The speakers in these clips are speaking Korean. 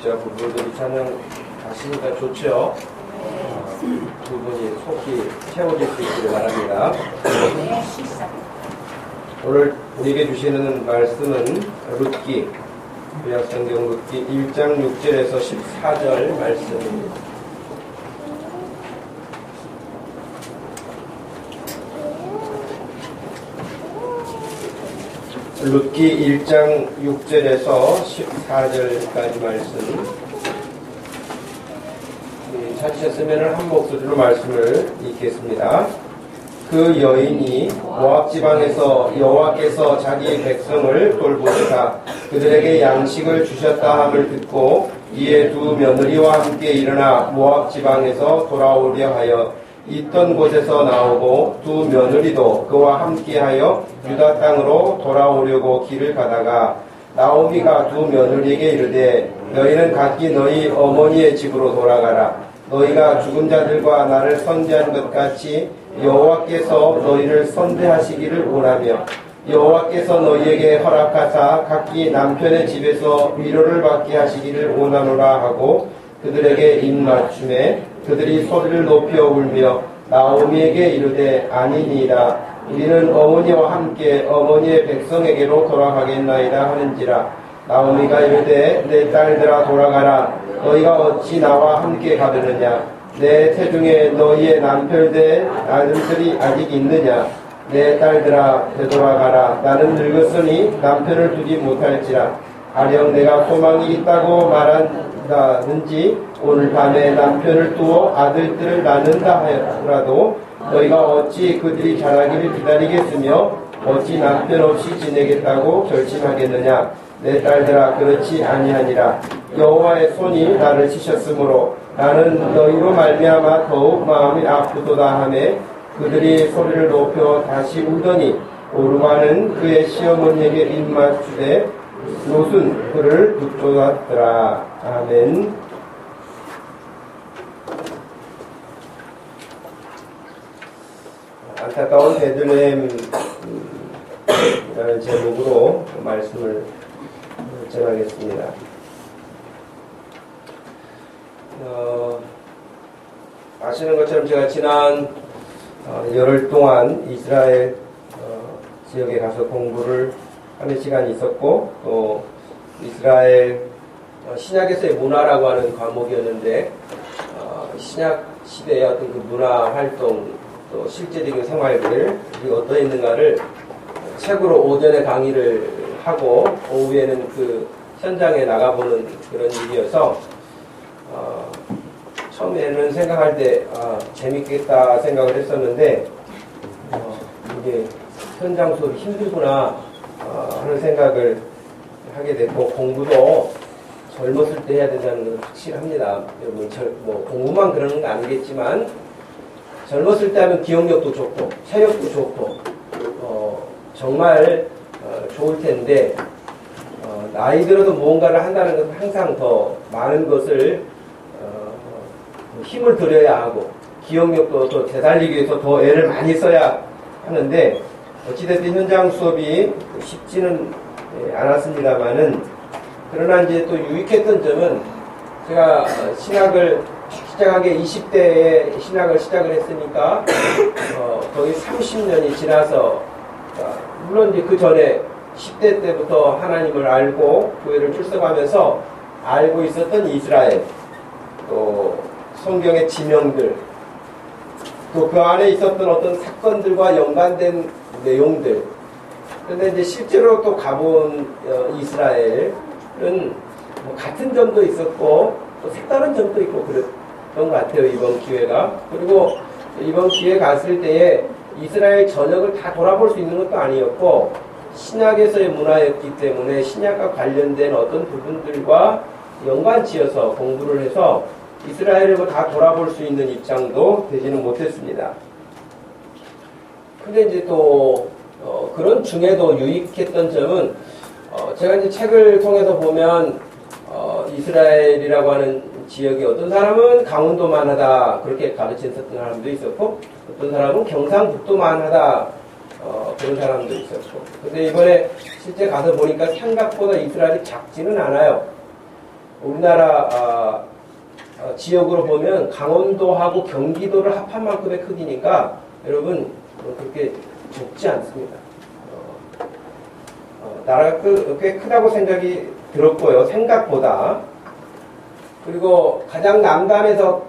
목자 부부들이 찬양 하시니까 좋죠. 두 분이 속히 채워질 수 있기를 바랍니다. 오늘 우리에게 주시는 말씀은 룻기, 구약성경 룻기 1장 6절에서 14절 말씀입니다. 룻기 1장 6절에서 14절까지 말씀 찾으셨으면 한 목소리로 말씀을 읽겠습니다. 그 여인이 모압 지방에서 여호와께서 자기 백성을 돌보시다 그들에게 양식을 주셨다 함을 듣고 이에 두 며느리와 함께 일어나 모압 지방에서 돌아오려 하여 있던 곳에서 나오고 두 며느리도 그와 함께하여 유다 땅으로 돌아오려고 길을 가다가 나오미가 두 며느리에게 이르되 너희는 각기 너희 어머니의 집으로 돌아가라. 너희가 죽은 자들과 나를 선대한 것 같이 여호와께서 너희를 선대하시기를 원하며 여호와께서 너희에게 허락하사 각기 남편의 집에서 위로를 받게 하시기를 원하노라 하고 그들에게 입맞춤에 그들이 소리를 높여 울며 나오미에게 이르되 아니니이다. 우리는 어머니와 함께 어머니의 백성에게로 돌아가겠나이다 하는지라. 나오미가 이르되 내 딸들아 돌아가라. 너희가 어찌 나와 함께 가려느냐. 내 태중에 너희의 남편된 아들들이 아직 있느냐. 내 딸들아 되돌아가라. 나는 늙었으니 남편을 두지 못할지라. 가령 내가 소망이 있다고 말한다든지 오늘 밤에 남편을 두어 아들들을 낳는다 하더라도 너희가 어찌 그들이 자라기를 기다리겠으며 어찌 남편 없이 지내겠다고 결심하겠느냐. 내 딸들아 그렇지 아니하니라. 여호와의 손이 나를 치셨으므로 나는 너희로 말미암아 더욱 마음이 아프도다 하매 그들이 소리를 높여 다시 울더니 오르마는 그의 시어머니에게 입맞추되 롯은 그를 붙잡았더라. 아멘. 안타까운 베들레헴이라는 제목으로 말씀을 전하겠습니다. 아시는 것처럼 제가 지난 열흘 동안 이스라엘 지역에 가서 공부를 하는 시간이 있었고 또 이스라엘 신약에서의 문화라고 하는 과목이었는데 신약 시대의 어떤 그 문화 활동 또 실제적인 생활들 이게 어떠했는가를 책으로 오전에 강의를 하고 오후에는 그 현장에 나가보는 그런 일이어서 처음에는 생각할 때 재밌겠다 생각을 했었는데 이게 현장 수업이 힘들구나 하는 생각을 하게 됐고 공부도 젊었을 때 해야 된다는 건 확실합니다. 여러분 뭐 공부만 그러는 거 아니겠지만 젊었을 때 하면 기억력도 좋고 체력도 좋고 정말 좋을 텐데 나이 들어서 무언가를 한다는 것은 항상 더 많은 것을 힘을 들여야 하고 기억력도 더 되살리기 위해서 더 애를 많이 써야 하는데 어찌됐든 현장 수업이 쉽지는 않았습니다만은 그러나 이제 또 유익했던 점은 제가 신학을 시작하게 20대에 신학을 시작을 했으니까 거의 30년이 지나서 물론 이제 그 전에 10대 때부터 하나님을 알고 교회를 출석하면서 알고 있었던 이스라엘 또 성경의 지명들 또 그 안에 있었던 어떤 사건들과 연관된 내용들 그런데 이제 실제로 또 가본 이스라엘은 뭐 같은 점도 있었고 또 색다른 점도 있고 그랬던 것 같아요. 이번 기회가. 그리고 이번 기회 갔을 때에 이스라엘 전역을 다 돌아볼 수 있는 것도 아니었고 신약에서의 문화였기 때문에 신약과 관련된 어떤 부분들과 연관지어서 공부를 해서 이스라엘을 다 돌아볼 수 있는 입장도 되지는 못했습니다. 근데 이제 또 그런 중에도 유익했던 점은 제가 이제 책을 통해서 보면 이스라엘이라고 하는 지역이 어떤 사람은 강원도만 하다 그렇게 가르쳤던 사람도 있었고 어떤 사람은 경상북도만 하다 그런 사람도 있었고 근데 이번에 실제 가서 보니까 생각보다 이스라엘이 작지는 않아요. 우리나라 지역으로 보면 강원도하고 경기도를 합한 만큼의 크기니까 여러분 그렇게 좁지 않습니다. 나라가 꽤 크다고 생각이 들었고요. 생각보다. 그리고 가장 남단에서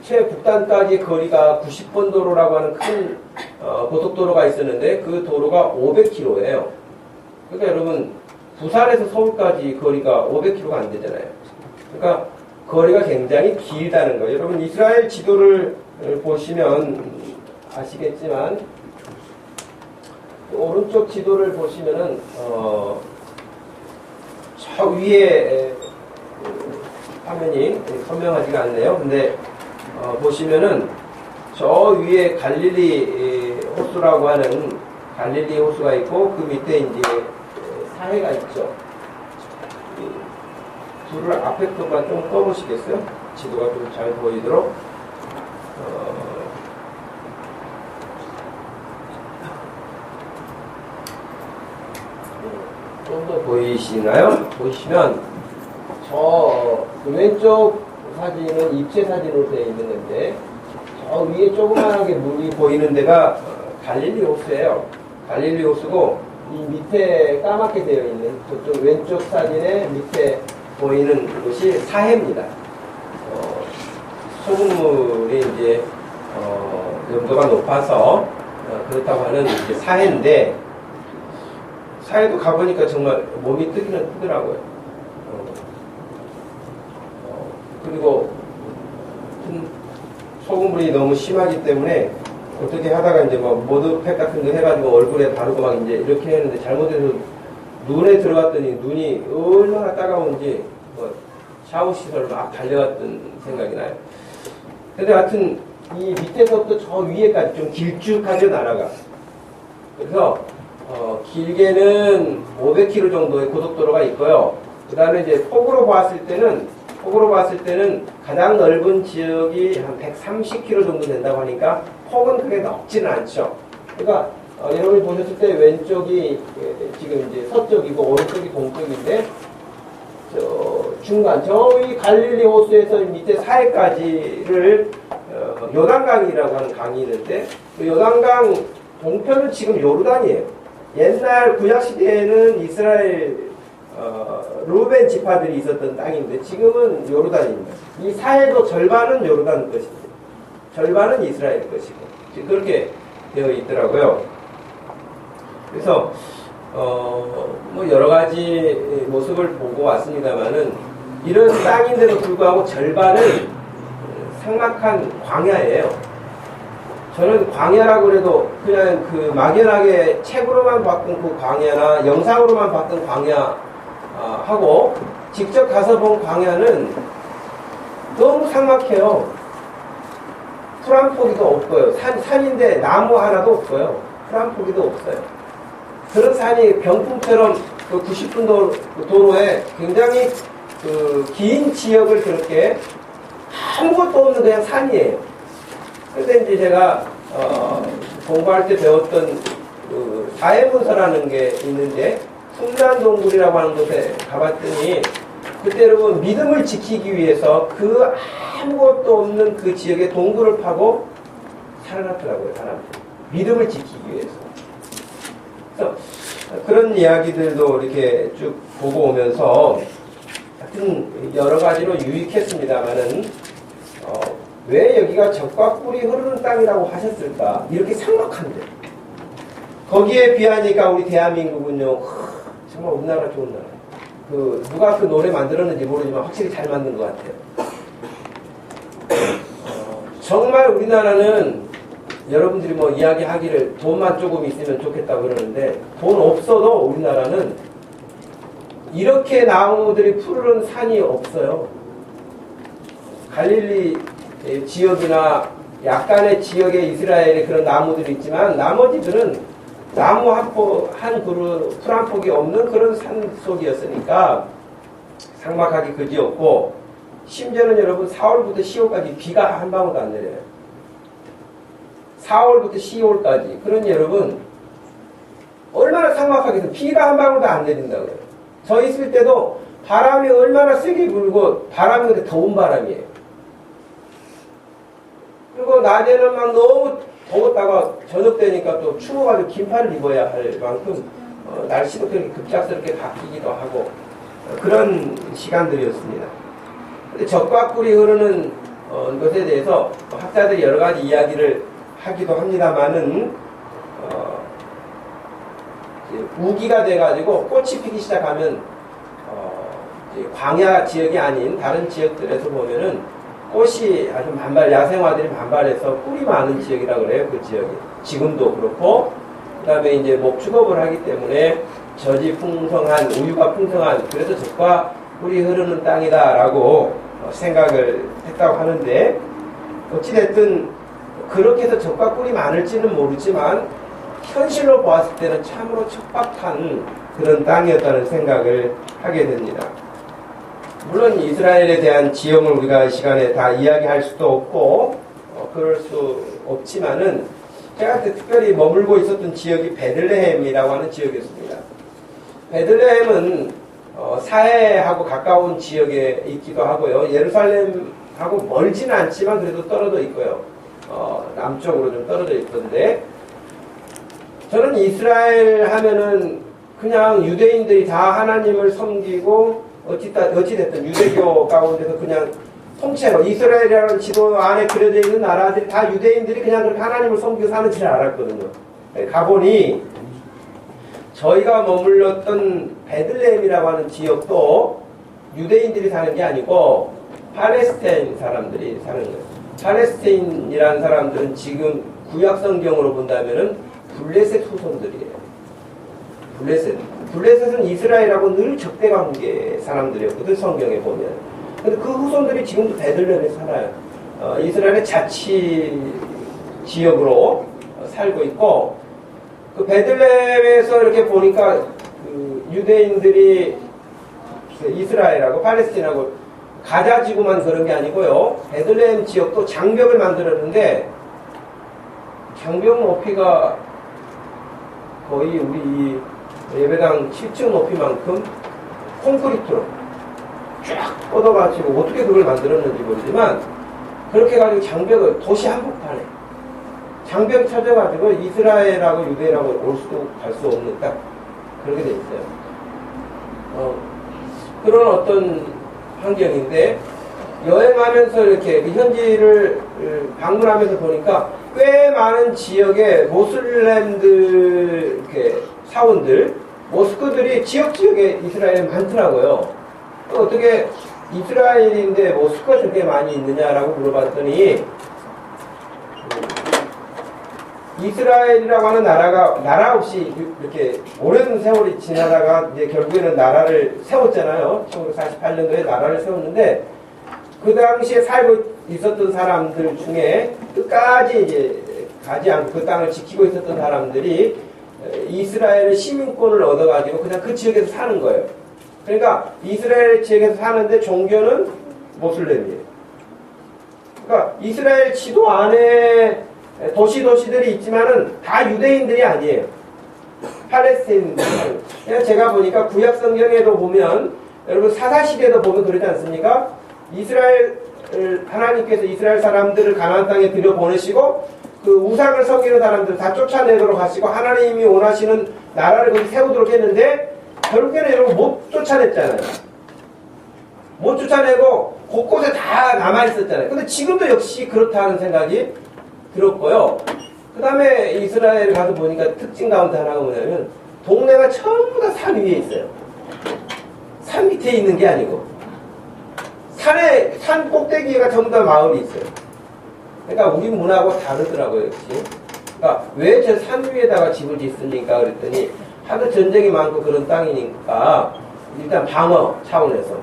최북단까지 거리가 90번 도로라고 하는 큰 고속도로가 있었는데 그 도로가 500km예요. 그러니까 여러분 부산에서 서울까지 거리가 500km가 안 되잖아요. 그러니까 거리가 굉장히 길다는 거예요. 여러분 이스라엘 지도를 보시면 아시겠지만 오른쪽 지도를 보시면은 저 위에 화면이 선명하지가 않네요. 근데 보시면은 저 위에 갈릴리 호수라고 하는 갈릴리 호수가 있고 그 밑에 이제 사해가 있죠. 불을 앞에 것만 좀 꺼보시겠어요? 지도가 좀 잘 보이도록. 좀 더 보이시나요? 보시면 저 왼쪽 사진은 입체 사진으로 되어 있는 건데 저 위에 조그만하게 물이 보이는 데가 갈릴리 호수예요. 갈릴리 호수고 이 밑에 까맣게 되어 있는 저쪽 왼쪽 사진의 밑에 보이는 곳이 사해입니다. 소금물이 이제 염도가 높아서 그렇다고 하는 이제 사해인데 사해도 가보니까 정말 몸이 뜨기는 뜨더라고요. 그리고 소금물이 너무 심하기 때문에 어떻게 하다가 이제 뭐 모드팩 같은 거 해가지고 얼굴에 바르고 막 이제 이렇게 했는데 잘못해서 눈에 들어갔더니 눈이 얼마나 따가운지 뭐 샤워 시설 막 달려갔던 생각이 나요. 근데 하여튼 이 밑에서부터 저 위에까지 좀 길쭉하죠 나라가. 그래서 길게는 500km 정도의 고속도로가 있고요. 그 다음에 이제 폭으로 봤을 때는 가장 넓은 지역이 한 130km 정도 된다고 하니까 폭은 그렇게 넓지는 않죠. 그러니까 여러분이 보셨을 때 왼쪽이 지금 이제 서쪽이고 오른쪽이 동쪽인데 중간 저희 갈릴리 호수에서 밑에 사해까지를 요단강이라고 하는 강이 있는데 그 요단강 동편은 지금 요르단이에요. 옛날 구약 시대에는 이스라엘 루벤 지파들이 있었던 땅인데 지금은 요르단입니다. 이 사해도 절반은 요르단 것입니다. 절반은 이스라엘 것이고 지금 그렇게 되어 있더라고요. 그래서 뭐 여러 가지 모습을 보고 왔습니다만은 이런 땅인데도 불구하고 절반은 삭막한 광야예요. 저는 광야라고 그래도 그냥 그 막연하게 책으로만 봤던 그 광야나 영상으로만 봤던 광야 하고 직접 가서 본 광야는 너무 삭막해요. 풀 한 포기도 없고요. 산인데 나무 하나도 없고요. 풀 한 포기도 없어요. 그런 산이 병풍처럼 그 90분 도로에 굉장히 그 긴 지역을 그렇게 아무것도 없는 그냥 산이에요. 그런데 이제 제가 공부할 때 배웠던 그 사해문서라는 게 있는데 풍란동굴이라고 하는 곳에 가봤더니 그때 여러분 믿음을 지키기 위해서 그 아무것도 없는 그 지역에 동굴을 파고 살아났더라고요. 사람들이 믿음을 지키기 위해서. 그래서 그런 이야기들도 이렇게 쭉 보고 오면서 하여튼 여러 가지로 유익했습니다만은 왜 여기가 젖과 꿀이 흐르는 땅이라고 하셨을까? 이렇게 삭막한데 거기에 비하니까 우리 대한민국은요 정말 우리나라 좋은 나라. 누가 그 노래 만들었는지 모르지만 확실히 잘 만든 것 같아요. 정말 우리나라는 여러분들이 뭐 이야기하기를 돈만 조금 있으면 좋겠다고 그러는데 돈 없어도 우리나라는 이렇게 나무들이 푸르른 산이 없어요. 갈릴리 지역이나 약간의 지역에 이스라엘에 그런 나무들이 있지만 나머지들은 나무 한 그루 풀 한 폭이 없는 그런 산 속이었으니까 삭막하기 그지없고 심지어는 여러분 4월부터 10월까지 비가 한 방울도 안 내려요. 4월부터 10월까지. 그러니 여러분 얼마나 삭막하겠어요. 비가 한 방울도 안 내린다고요. 저 있을 때도 바람이 얼마나 세게 불고 바람이 근데 더운 바람이에요. 그리고 낮에는 막 너무 더웠다가 저녁 되니까 또 추워가지고 긴팔을 입어야 할 만큼 날씨도 그렇게 급작스럽게 바뀌기도 하고 그런 시간들이었습니다. 근데 적과 꿀이 흐르는 것에 대해서 학자들이 여러 가지 이야기를 하기도 합니다만은 우기가 돼가지고 꽃이 피기 시작하면 광야 지역이 아닌 다른 지역들에서 보면은 꽃이 아주 야생화들이 만발해서 꿀이 많은 지역이라고 그래요. 그 지역이 지금도 그렇고 그 다음에 이제 목축업을 하기 때문에 젖이 풍성한 우유가 풍성한 그래서 젖과 꿀이 흐르는 땅이다라고 생각을 했다고 하는데 어찌됐든 그렇게 해서 젖과 꿀이 많을지는 모르지만 현실로 보았을 때는 참으로 척박한 그런 땅이었다는 생각을 하게 됩니다. 물론 이스라엘에 대한 지형을 우리가 이 시간에 다 이야기할 수도 없고 그럴 수 없지만은 제가 특별히 머물고 있었던 지역이 베들레헴이라고 하는 지역이었습니다. 베들레헴은 사해하고 가까운 지역에 있기도 하고요. 예루살렘하고 멀지는 않지만 그래도 떨어져 있고요. 남쪽으로 좀 떨어져 있던데 저는 이스라엘 하면은 그냥 유대인들이 다 하나님을 섬기고 어찌됐든 유대교 가운데서 그냥 통째로 이스라엘이라는 지도 안에 그려져 있는 나라들이 다 유대인들이 그냥 그렇게 하나님을 섬기고 사는 줄 알았거든요. 가보니 저희가 머물렀던 베들레헴이라고 하는 지역도 유대인들이 사는 게 아니고 팔레스타인 사람들이 사는 거예요. 팔레스타인이라는 사람들은 지금 구약 성경으로 본다면은 블레셋 후손들이에요. 블레셋은 이스라엘하고 늘 적대관계 사람들이었거든 성경에 보면. 근데 그 후손들이 지금도 베들레헴에 살아요. 이스라엘의 자치 지역으로 살고 있고 그 베들레헴에서 이렇게 보니까 그 유대인들이 이스라엘하고 팔레스틴하고 가자지구만 그런 게 아니고요. 베들레헴 지역도 장벽을 만들었는데 장벽 높이가 거의 우리 예배당 7층 높이만큼 콘크리트로 쫙 뻗어가지고 어떻게 그걸 만들었는지 모르지만 그렇게 해가지고 장벽을 도시 한복판에 장벽 쳐져가지고 이스라엘하고 유대인하고 올 수도 갈 수 없는 딱 그렇게 돼 있어요. 그런 어떤 환경인데 여행하면서 이렇게 그 현지를 방문하면서 보니까 꽤 많은 지역에 모슬렘들 이렇게 사원들 모스크들이 지역에 이스라엘에 많더라고요. 어떻게 이스라엘인데 모스크가 저렇게 많이 있느냐라고 물어봤더니 이스라엘이라고 하는 나라 없이 이렇게 오랜 세월이 지나다가 이제 결국에는 나라를 세웠잖아요. 1948년도에 나라를 세웠는데 그 당시에 살고 있었던 사람들 중에 끝까지 이제 가지 않고 그 땅을 지키고 있었던 사람들이 이스라엘의 시민권을 얻어가지고 그냥 그 지역에서 사는 거예요. 그러니까 이스라엘 지역에서 사는데 종교는 모슬렘이에요. 그러니까 이스라엘 지도 안에 도시들이 있지만은 다 유대인들이 아니에요. 팔레스타인. 제가 보니까 구약 성경에도 보면 여러분 사사시대도 보면 그러지 않습니까? 하나님께서 이스라엘 사람들을 가나안 땅에 들여보내시고 그 우상을 섬기는 사람들을 다 쫓아내도록 하시고 하나님이 원하시는 나라를 거기 세우도록 했는데 결국에는 여러분 못 쫓아냈잖아요. 못 쫓아내고 곳곳에 다 남아있었잖아요. 근데 지금도 역시 그렇다는 생각이 들었고요. 그 다음에 이스라엘 가서 보니까 특징 가운데 하나가 뭐냐면 동네가 전부 다 산 위에 있어요. 산 밑에 있는 게 아니고 산 꼭대기가 전부 다 마을이 있어요. 그러니까 우리 문화하고 다르더라고요, 역시. 그러니까 왜 저 산 위에다가 집을 짓습니까? 그랬더니 하도 전쟁이 많고 그런 땅이니까 일단 방어 차원에서.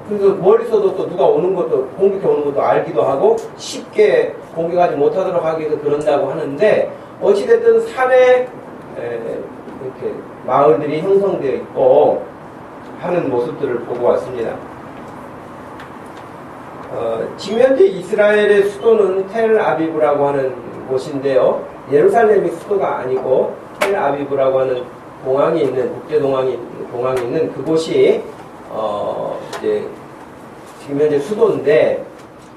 그래서 멀리서도 또 누가 오는 것도 공격해 오는 것도 알기도 하고 쉽게 공격하지 못하도록 하기 위해서 그런다고 하는데 어찌됐든 산에 이렇게 마을들이 형성되어 있고 하는 모습들을 보고 왔습니다. 지금 현재 이스라엘의 수도는 텔아비브라고 하는 곳인데요. 예루살렘이 수도가 아니고 텔아비브라고 하는 공항이 있는 국제공항이 있는 그곳이 이제 지금 현재 수도인데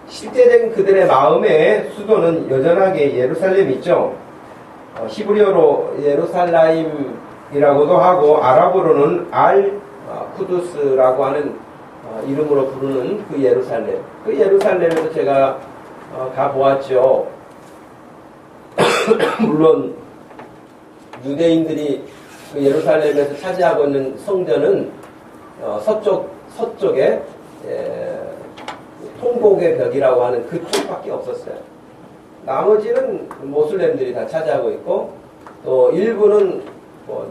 실제적인 그들의 마음의 수도는 여전하게 예루살렘이죠. 히브리어로 예루살라임이라고도 하고 아랍어로는 쿠두스라고 하는 이름으로 부르는 그 예루살렘. 그 예루살렘에도 제가 가보았죠. 물론 유대인들이 그 예루살렘에서 차지하고 있는 성전은 서쪽에 통곡의 벽이라고 하는 그쪽밖에 없었어요. 나머지는 모슬렘들이 다 차지하고 있고 또 일부는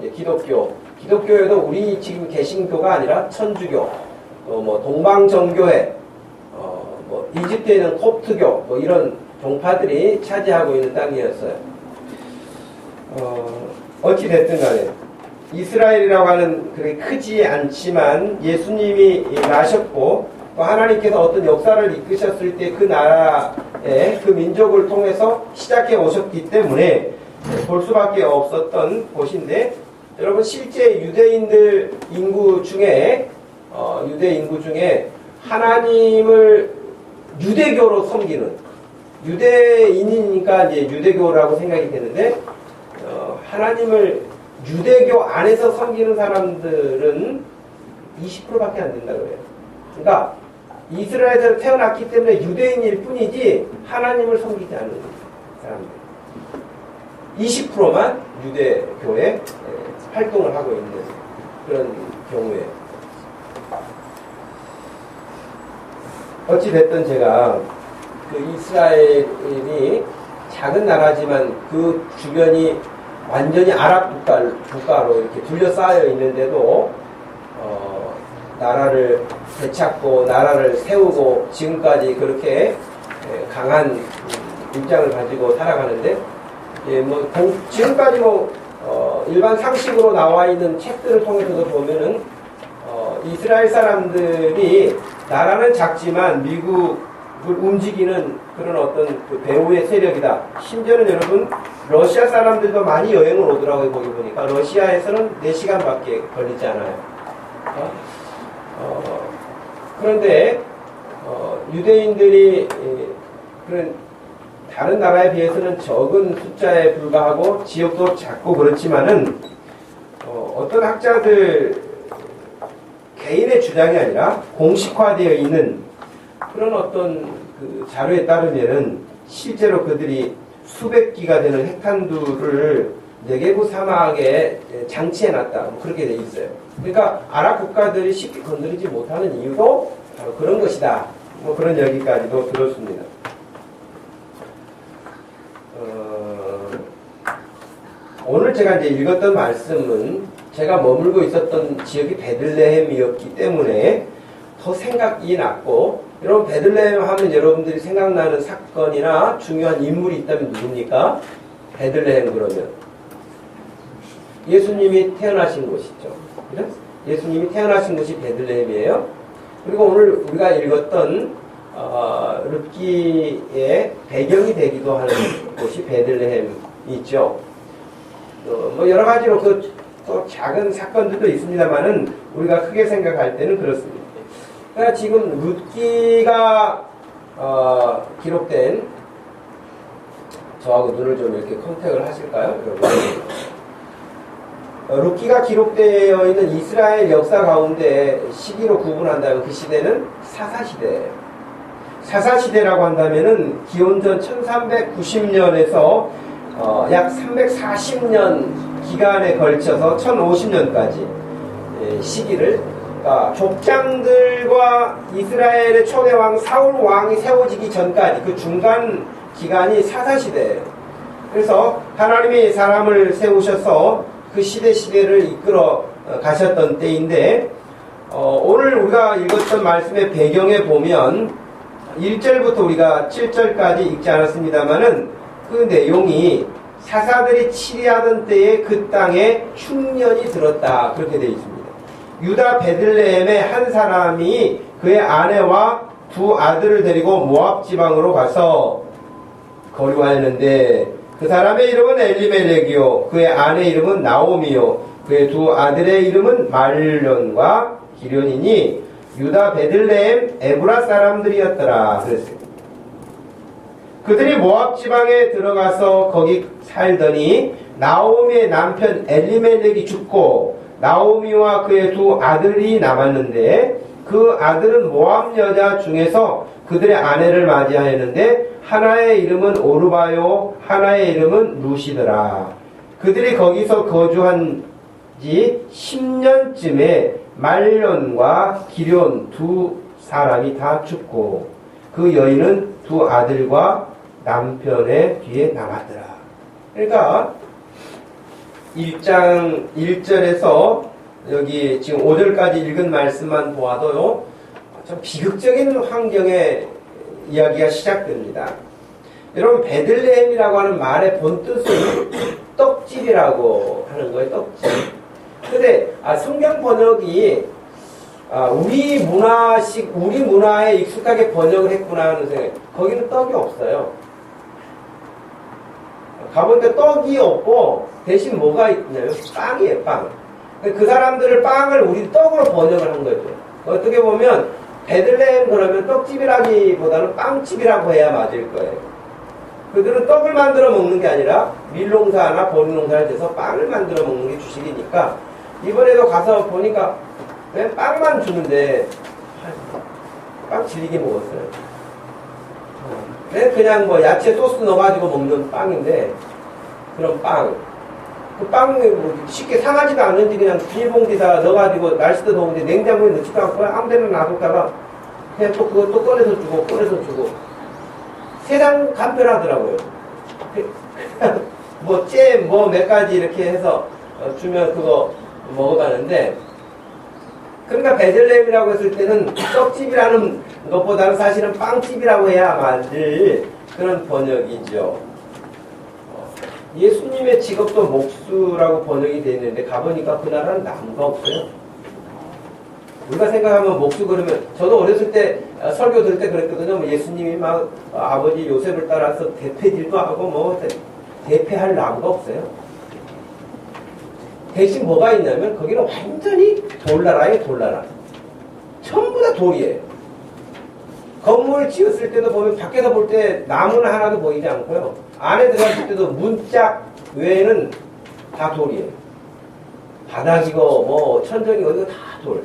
이제 기독교에도 우리 지금 개신교가 아니라 천주교, 또 동방정교회, 이집트에는 콥트교 이런 종파들이 차지하고 있는 땅이었어요. 어찌 됐든 간에 이스라엘이라고 하는 그렇게 크지 않지만 예수님이 나셨고 또 하나님께서 어떤 역사를 이끄셨을 때 그 나라의 그 민족을 통해서 시작해 오셨기 때문에 볼 수밖에 없었던 곳인데, 여러분 실제 유대 인구 중에 하나님을 유대교로 섬기는, 유대인이니까 이제 유대교라고 생각이 되는데 하나님을 유대교 안에서 섬기는 사람들은 20%밖에 안 된다고 해요. 그러니까 이스라엘에서 태어났기 때문에 유대인일 뿐이지 하나님을 섬기지 않는 사람들 20%만 유대교에 활동을 하고 있는 그런 경우에, 어찌됐든 제가 그 이스라엘이 작은 나라지만 그 주변이 완전히 아랍 국가로 이렇게 둘러싸여 있는데도 나라를 되찾고 나라를 세우고 지금까지 그렇게 강한 입장을 가지고 살아가는데, 지금까지 일반 상식으로 나와 있는 책들을 통해서도 보면은 이스라엘 사람들이 나라는 작지만 미국을 움직이는 그런 어떤 그 배후의 세력이다. 심지어는 여러분 러시아 사람들도 많이 여행을 오더라고요. 거기 보니까 러시아에서는 4시간밖에 걸리지 않아요. 그런데 유대인들이 그런 다른 나라에 비해서는 적은 숫자에 불과하고 지역도 작고 그렇지만은 어떤 학자들 개인의 주장이 아니라 공식화되어 있는 그런 어떤 그 자료에 따르면은 실제로 그들이 수백 기가 되는 핵탄두를 네게부 사막에 장치해놨다, 그렇게 돼 있어요. 그러니까 아랍 국가들이 쉽게 건드리지 못하는 이유도 바로 그런 것이다. 그런 얘기까지도 들었습니다. 오늘 제가 이제 읽었던 말씀은 제가 머물고 있었던 지역이 베들레헴이었기 때문에 더 생각이 났고, 여러분 베들레헴 하면 여러분들이 생각나는 사건이나 중요한 인물이 있다면 누굽니까? 베들레헴 그러면 예수님이 태어나신 곳이죠. 그죠? 예수님이 태어나신 곳이 베들레헴이에요. 그리고 오늘 우리가 읽었던 룻기의 배경이 되기도 하는 곳이 베들레헴이죠. 여러 가지로 또 작은 사건들도 있습니다만은 우리가 크게 생각할 때는 그렇습니다. 그러니까 지금 룻기가 기록된, 저하고 눈을 좀 이렇게 컨택을 하실까요? 여러분? 룻기가 기록되어 있는 이스라엘 역사 가운데 시기로 구분한다면 그 시대는 사사시대예요. 사사시대라고 한다면은 기원전 1390년에서 약 340년 기간에 걸쳐서 1050년까지 시기를, 족장들과 이스라엘의 초대왕 사울 왕이 세워지기 전까지 그 중간 기간이 사사시대예요. 그래서 하나님이 사람을 세우셔서 그 시대를 이끌어 가셨던 때인데, 오늘 우리가 읽었던 말씀의 배경에 보면 1절부터 우리가 7절까지 읽지 않았습니다만은 그 내용이 사사들이 치리하던 때에 그 땅에 흉년이 들었다, 그렇게 되어 있습니다. 유다 베들레헴의 한 사람이 그의 아내와 두 아들을 데리고 모압 지방으로 가서 거류하였는데, 그 사람의 이름은 엘리멜렉이요, 그의 아내 이름은 나오미요, 그의 두 아들의 이름은 말론과 기련이니 유다 베들레헴 에브라 사람들이었더라 그랬어요. 그들이 모압 지방에 들어가서 거기 살더니 나오미의 남편 엘리멜렉이 죽고 나오미와 그의 두 아들이 남았는데 그 아들은 모압 여자 중에서 그들의 아내를 맞이하였는데 하나의 이름은 오르바요 하나의 이름은 루시더라. 그들이 거기서 거주한 지 10년쯤에 말론과 기럨 두 사람이 다 죽고 그 여인은 두 아들과 남편의 뒤에 남았더라. 그러니까 1장 1절에서 여기 지금 5절까지 읽은 말씀만 보아도요, 좀 비극적인 환경의 이야기가 시작됩니다. 여러분, 베들레헴이라고 하는 말의 본뜻은 떡집이라고 하는 거예요, 떡집. 근데, 성경 번역이, 우리 문화에 익숙하게 번역을 했구나 하는 생각. 거기는 떡이 없어요. 가보니까 떡이 없고, 대신 뭐가 있냐면, 빵이에요, 빵. 그 사람들을 빵을 우리 떡으로 번역을 한 거죠. 어떻게 보면 베들레헴 그러면 떡집이라기보다는 빵집이라고 해야 맞을 거예요. 그들은 떡을 만들어 먹는 게 아니라 밀농사나 보리농사를 해서 빵을 만들어 먹는 게 주식이니까 이번에도 가서 보니까 그냥 빵만 주는데 빵 질리게 먹었어요. 그냥 뭐 야채 소스 넣어가지고 먹는 빵인데 그런 빵. 그 빵이 뭐 쉽게 상하지도 않는지 그냥 비닐봉지에다 넣어가지고 날씨도 더운데 냉장고에 넣지도 않고 아무 데나 놔뒀다가 그냥 또 그거 또 꺼내서 주고 세상 간편하더라고요. 뭐 잼 뭐 몇 가지 이렇게 해서 주면 그거 먹어가는데 그러니까 베들레헴이라고 했을 때는 떡집이라는 것보다는 사실은 빵집이라고 해야 맞을 그런 번역이죠. 예수님의 직업도 목수라고 번역이 되어 있는데 가보니까 그 나라는 나무가 없어요. 우리가 생각하면 목수 그러면 저도 어렸을 때 설교 들을 때 그랬거든요. 뭐 예수님이 막 아버지 요셉을 따라서 대패질도 하고 뭐 대패할 나무가 없어요. 대신 뭐가 있냐면 거기는 완전히 돌나라예요. 돌나라. 전부 다 돌이에요. 건물 지었을 때도 보면 밖에서 볼 때 나무는 하나도 보이지 않고요. 안에 들어갔을 때도 문짝 외에는 다 돌이에요. 바닥이고 뭐 천정이고 이거 다 돌.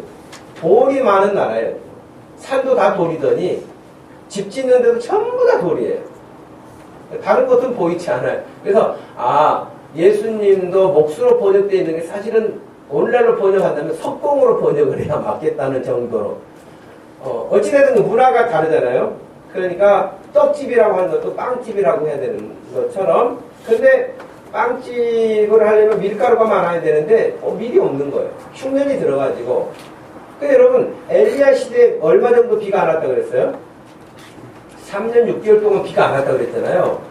돌이 많은 나라예요. 산도 다 돌이더니 집 짓는 데도 전부 다 돌이에요. 다른 것은 보이지 않아요. 그래서 예수님도 목수로 번역되어 있는 게 사실은 오늘날로 번역한다면 석공으로 번역을 해야 맞겠다는 정도로 어찌되든 그 문화가 다르잖아요. 그러니까 떡집이라고 하는 것도 빵집이라고 해야 되는 것처럼 근데 빵집을 하려면 밀가루가 많아야 되는데 밀이 없는 거예요. 흉년이 들어가지고 근데 여러분 엘리야 시대에 얼마 정도 비가 안 왔다고 그랬어요? 3년 6개월 동안 비가 안 왔다고 그랬잖아요.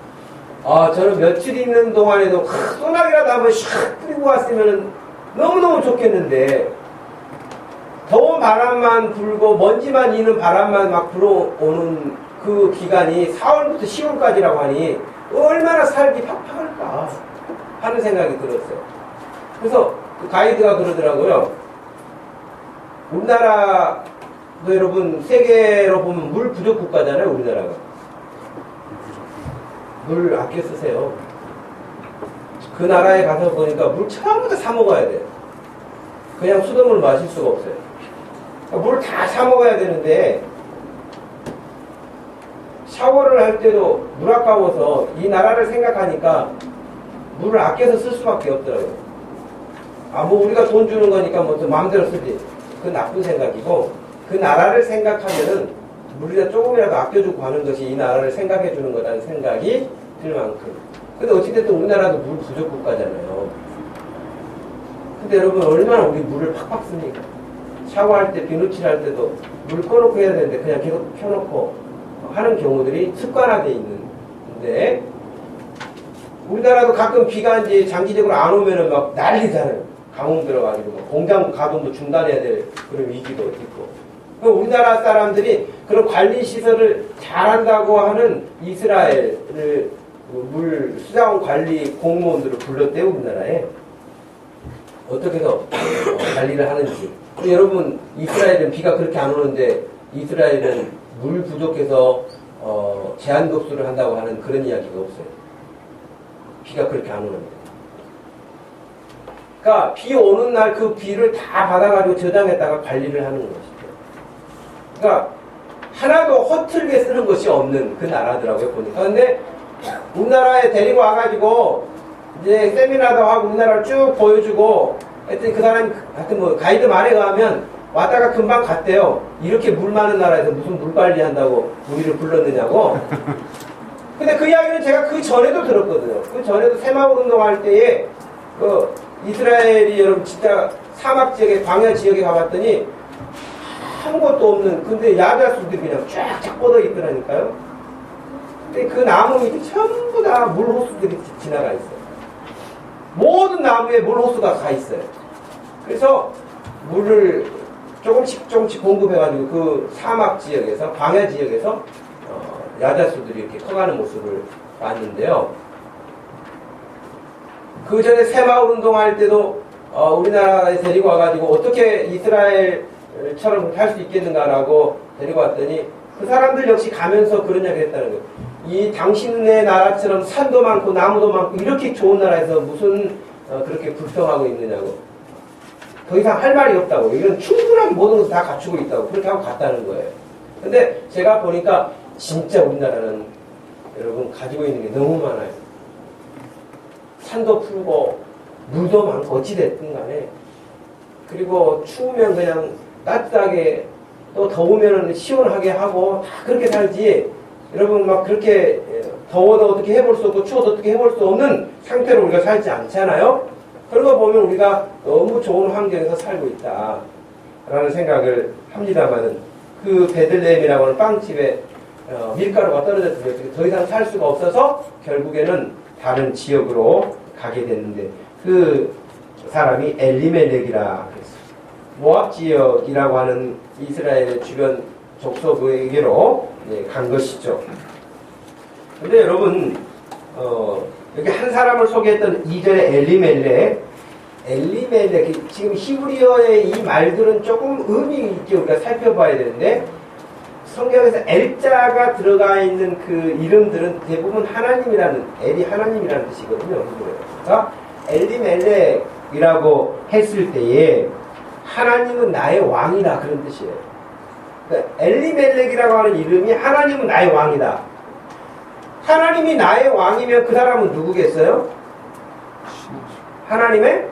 저는 며칠 있는 동안에도 소나기라도 한번 샥 뿌리고 왔으면 너무너무 좋겠는데 더운 바람만 불고 먼지만 이는 바람만 막 불어오는 그 기간이 4월부터 10월까지라고 하니 얼마나 살기 팍팍할까 하는 생각이 들었어요. 그래서 그 가이드가 그러더라고요. 우리나라도 여러분 세계로 보면 물 부족 국가잖아요. 우리나라가. 물 아껴 쓰세요. 그 나라에 가서 보니까 물 처음부터 사 먹어야 돼요. 그냥 수돗물 마실 수가 없어요. 물 다 사 먹어야 되는데 샤워를 할 때도 물 아까워서 이 나라를 생각하니까 물을 아껴서 쓸 수밖에 없더라고요. 뭐 우리가 돈 주는 거니까 뭐 또 마음대로 쓰지. 그 나쁜 생각이고 그 나라를 생각하면은 물이라 조금이라도 아껴주고 하는 것이 이 나라를 생각해 주는 거라는 생각이 들 만큼. 근데 어찌됐든 우리나라도 물 부족 국가잖아요. 근데 여러분 얼마나 우리 물을 팍팍 씁니까? 샤워할 때 비누칠할 때도 물 꺼놓고 해야 되는데 그냥 계속 켜놓고 하는 경우들이 습관화되어 있는데 우리나라도 가끔 비가 이제 장기적으로 안 오면은 막 난리잖아요. 강풍 들어가지고 공장 가동도 중단해야 될 그런 위기도 있고. 우리나라 사람들이 그런 관리 시설을 잘한다고 하는 이스라엘을 물 수자원 관리 공무원들을 불렀대요. 우리나라에. 어떻게 해서 관리를 하는지. 여러분, 이스라엘은 비가 그렇게 안 오는데 이스라엘은 물 부족해서 제한급수를 한다고 하는 그런 이야기가 없어요. 비가 그렇게 안 오는데. 그러니까 비 오는 날 그 비를 다 받아가지고 저장했다가 관리를 하는 것이죠. 그러니까 하나도 허틀게 쓰는 것이 없는 그 나라더라고요, 보니까. 근데 우리나라에 데리고 와가지고 이제 세미나도 하고 우리나라를 쭉 보여주고 하여튼 그 사람이 하여튼 뭐 가이드 말에 가면 왔다가 금방 갔대요. 이렇게 물 많은 나라에서 무슨 물 관리한다고 우리를 불렀느냐고. 근데 그 이야기는 제가 그 전에도 들었거든요. 그 전에도 새마을 운동할 때에 그 이스라엘이 여러분 진짜 사막 지역에 광야 지역에 가봤더니 아무것도 없는 근데 야자수들이 그냥 쫙쫙 뻗어 있더라니까요. 근데 그 나무 밑에 전부 다 물호수들이 지나가 있어요. 모든 나무에 물호수가 가 있어요. 그래서 물을 조금씩 공급해가지고 그 사막 지역에서 광야 지역에서 야자수들이 이렇게 커가는 모습을 봤는데요. 그 전에 새마을 운동할 때도 우리나라에 데리고 와가지고 어떻게 이스라엘처럼 그렇게 할 수 있겠는가라고 데리고 왔더니 그 사람들 역시 가면서 그런 이야기 했다는 거예요. 이 당신네 나라처럼 산도 많고 나무도 많고 이렇게 좋은 나라에서 무슨 그렇게 불평하고 있느냐고. 더 이상 할 말이 없다고. 이건 충분하게 모든 것을 다 갖추고 있다고. 그렇게 하고 갔다는 거예요. 근데 제가 보니까 진짜 우리나라는 여러분 가지고 있는 게 너무 많아요. 산도 풀고 물도 많고 어찌됐든 간에 그리고 추우면 그냥 따뜻하게 또 더우면 시원하게 하고 다 그렇게 살지 여러분 막 그렇게 더워도 어떻게 해볼 수 없고 추워도 어떻게 해볼 수 없는 상태로 우리가 살지 않잖아요. 그런 거 보면 우리가 너무 좋은 환경에서 살고 있다 라는 생각을 합니다만은 그 베들레헴이라고 하는 빵집에 밀가루가 떨어졌던 더 이상 살 수가 없어서 결국에는 다른 지역으로 가게 됐는데 그 사람이 엘리멜렉이라 그랬어요. 모압 지역이라고 하는 이스라엘의 주변 족속에게로 간 것이죠. 근데 여러분 여기 한 사람을 소개했던 2절의 엘리멜렉 지금 히브리어의 이 말들은 조금 의미 있게 우리가 살펴봐야 되는데 성경에서 엘자가 들어가 있는 그 이름들은 대부분 하나님이라는 엘이 하나님이라는 뜻이거든요. 그러니까 엘리멜렉이라고 했을 때에 하나님은 나의 왕이다 그런 뜻이에요. 그러니까 엘리멜렉이라고 하는 이름이 하나님은 나의 왕이다. 하나님이 나의 왕이면 그 사람은 누구겠어요? 하나님의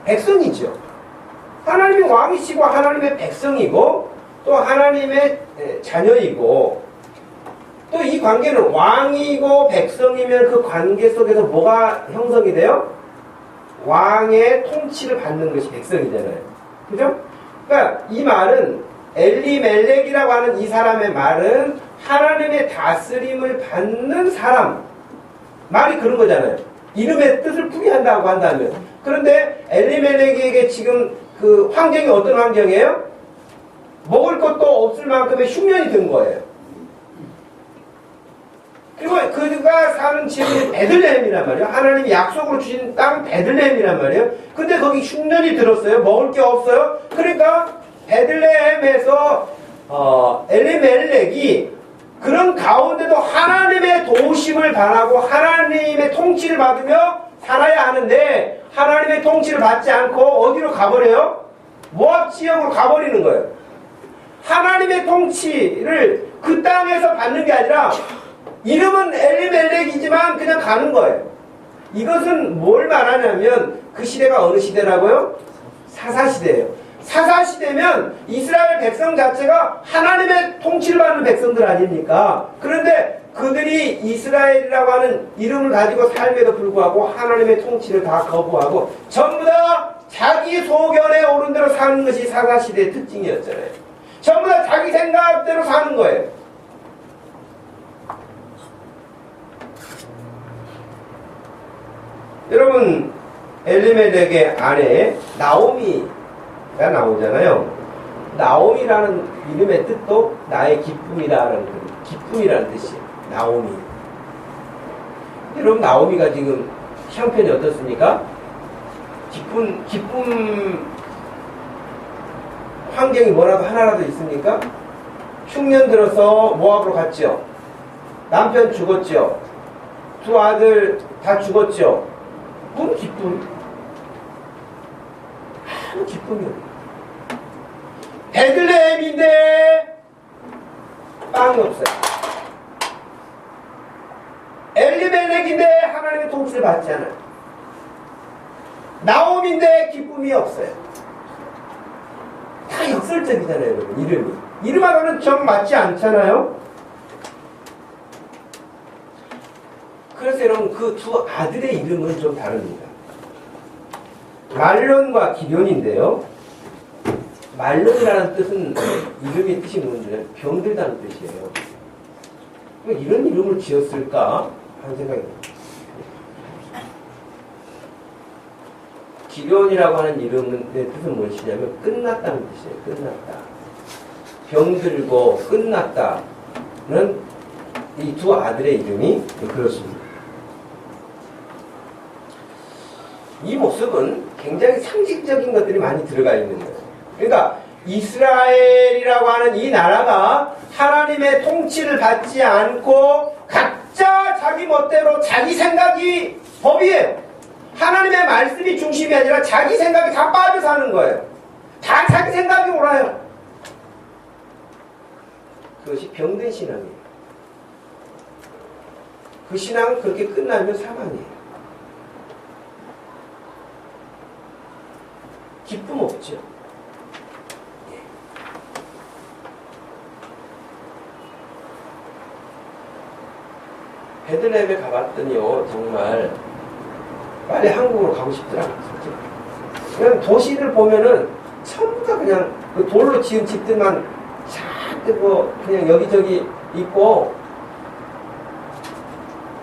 백성이죠. 하나님이 왕이시고 하나님의 백성이고 또 하나님의 자녀이고 또 이 관계는 왕이고 백성이면 그 관계 속에서 뭐가 형성이 돼요? 왕의 통치를 받는 것이 백성이잖아요. 그죠? 그러니까 이 말은 엘리멜렉이라고 하는 이 사람의 말은 하나님의 다스림을 받는 사람 말이 그런 거잖아요. 이름의 뜻을 풀이한다고 한다면. 그런데 엘리멜렉에게 지금 그 환경이 어떤 환경이에요? 먹을 것도 없을 만큼의 흉년이 든 거예요. 그리고 그가 사는 지역이 베들레헴이란 말이에요. 하나님이 약속으로 주신 땅 베들레헴이란 말이에요. 근데 거기 흉년이 들었어요. 먹을 게 없어요. 그러니까 베들레헴에서 엘리멜렉이 그런 가운데도 하나님의 도우심을 바라고 하나님의 통치를 받으며 살아야 하는데 하나님의 통치를 받지 않고 어디로 가버려요? 모압 지역으로 가버리는 거예요. 하나님의 통치를 그 땅에서 받는 게 아니라 이름은 엘리멜렉이지만 그냥 가는 거예요. 이것은 뭘 말하냐면 그 시대가 어느 시대라고요? 사사시대예요. 사사시대면 이스라엘 백성 자체가 하나님의 통치를 받는 백성들 아닙니까? 그런데 그들이 이스라엘이라고 하는 이름을 가지고 삶에도 불구하고 하나님의 통치를 다 거부하고 전부 다 자기 소견에 오른 대로 사는 것이 사사시대의 특징이었잖아요. 전부 다 자기 생각대로 사는 거예요. 여러분 엘리멜렉의 아내 나오미가 나오잖아요. 나오미라는 이름의 뜻도 나의 기쁨이라는 기쁨이라는 뜻이에요. 나오미. 여러분 나오미가 지금 형편이 어떻습니까? 기쁨 환경이 뭐라도 하나라도 있습니까? 흉년 들어서 모압으로 갔죠. 남편 죽었죠. 두 아들 다 죽었죠. 무슨 기쁨? 아무 기쁨이 없어요. 베들레헴인데 빵이 없어요. 엘리멜렉인데 하나님의 통치를 받지 않아요. 나옴인데 기쁨이 없어요. 다 역설적이잖아요, 여러분. 이름이. 이름하고는 정 맞지 않잖아요? 그래서 여러분, 그 두 아들의 이름은 좀 다릅니다. 말론과 기련인데요. 말론이라는 뜻은, 이름의 뜻이 뭔지 병들다는 뜻이에요. 왜 이런 이름을 지었을까 하는 생각이 듭니다. 기련이라고 하는 이름의 뜻은 무엇이냐면 끝났다는 뜻이에요. 끝났다. 병들고 끝났다는 이 두 아들의 이름이 그렇습니다. 이 모습은 굉장히 상징적인 것들이 많이 들어가 있는 거예요. 그러니까 이스라엘이라고 하는 이 나라가 하나님의 통치를 받지 않고 각자 자기 멋대로 자기 생각이 법이에요. 하나님의 말씀이 중심이 아니라 자기 생각이 다 빠져 사는 거예요. 다 자기 생각이 옳아요. 그것이 병든 신앙이에요. 그 신앙은 그렇게 끝나면 사망이에요. 기쁨 없죠. 베들레헴에 가봤더니요, 정말 빨리 한국으로 가고 싶더라고요. 그냥 도시를 보면은 전부 다 그냥 그 돌로 지은 집들만 쫙 뭐 그냥 여기저기 있고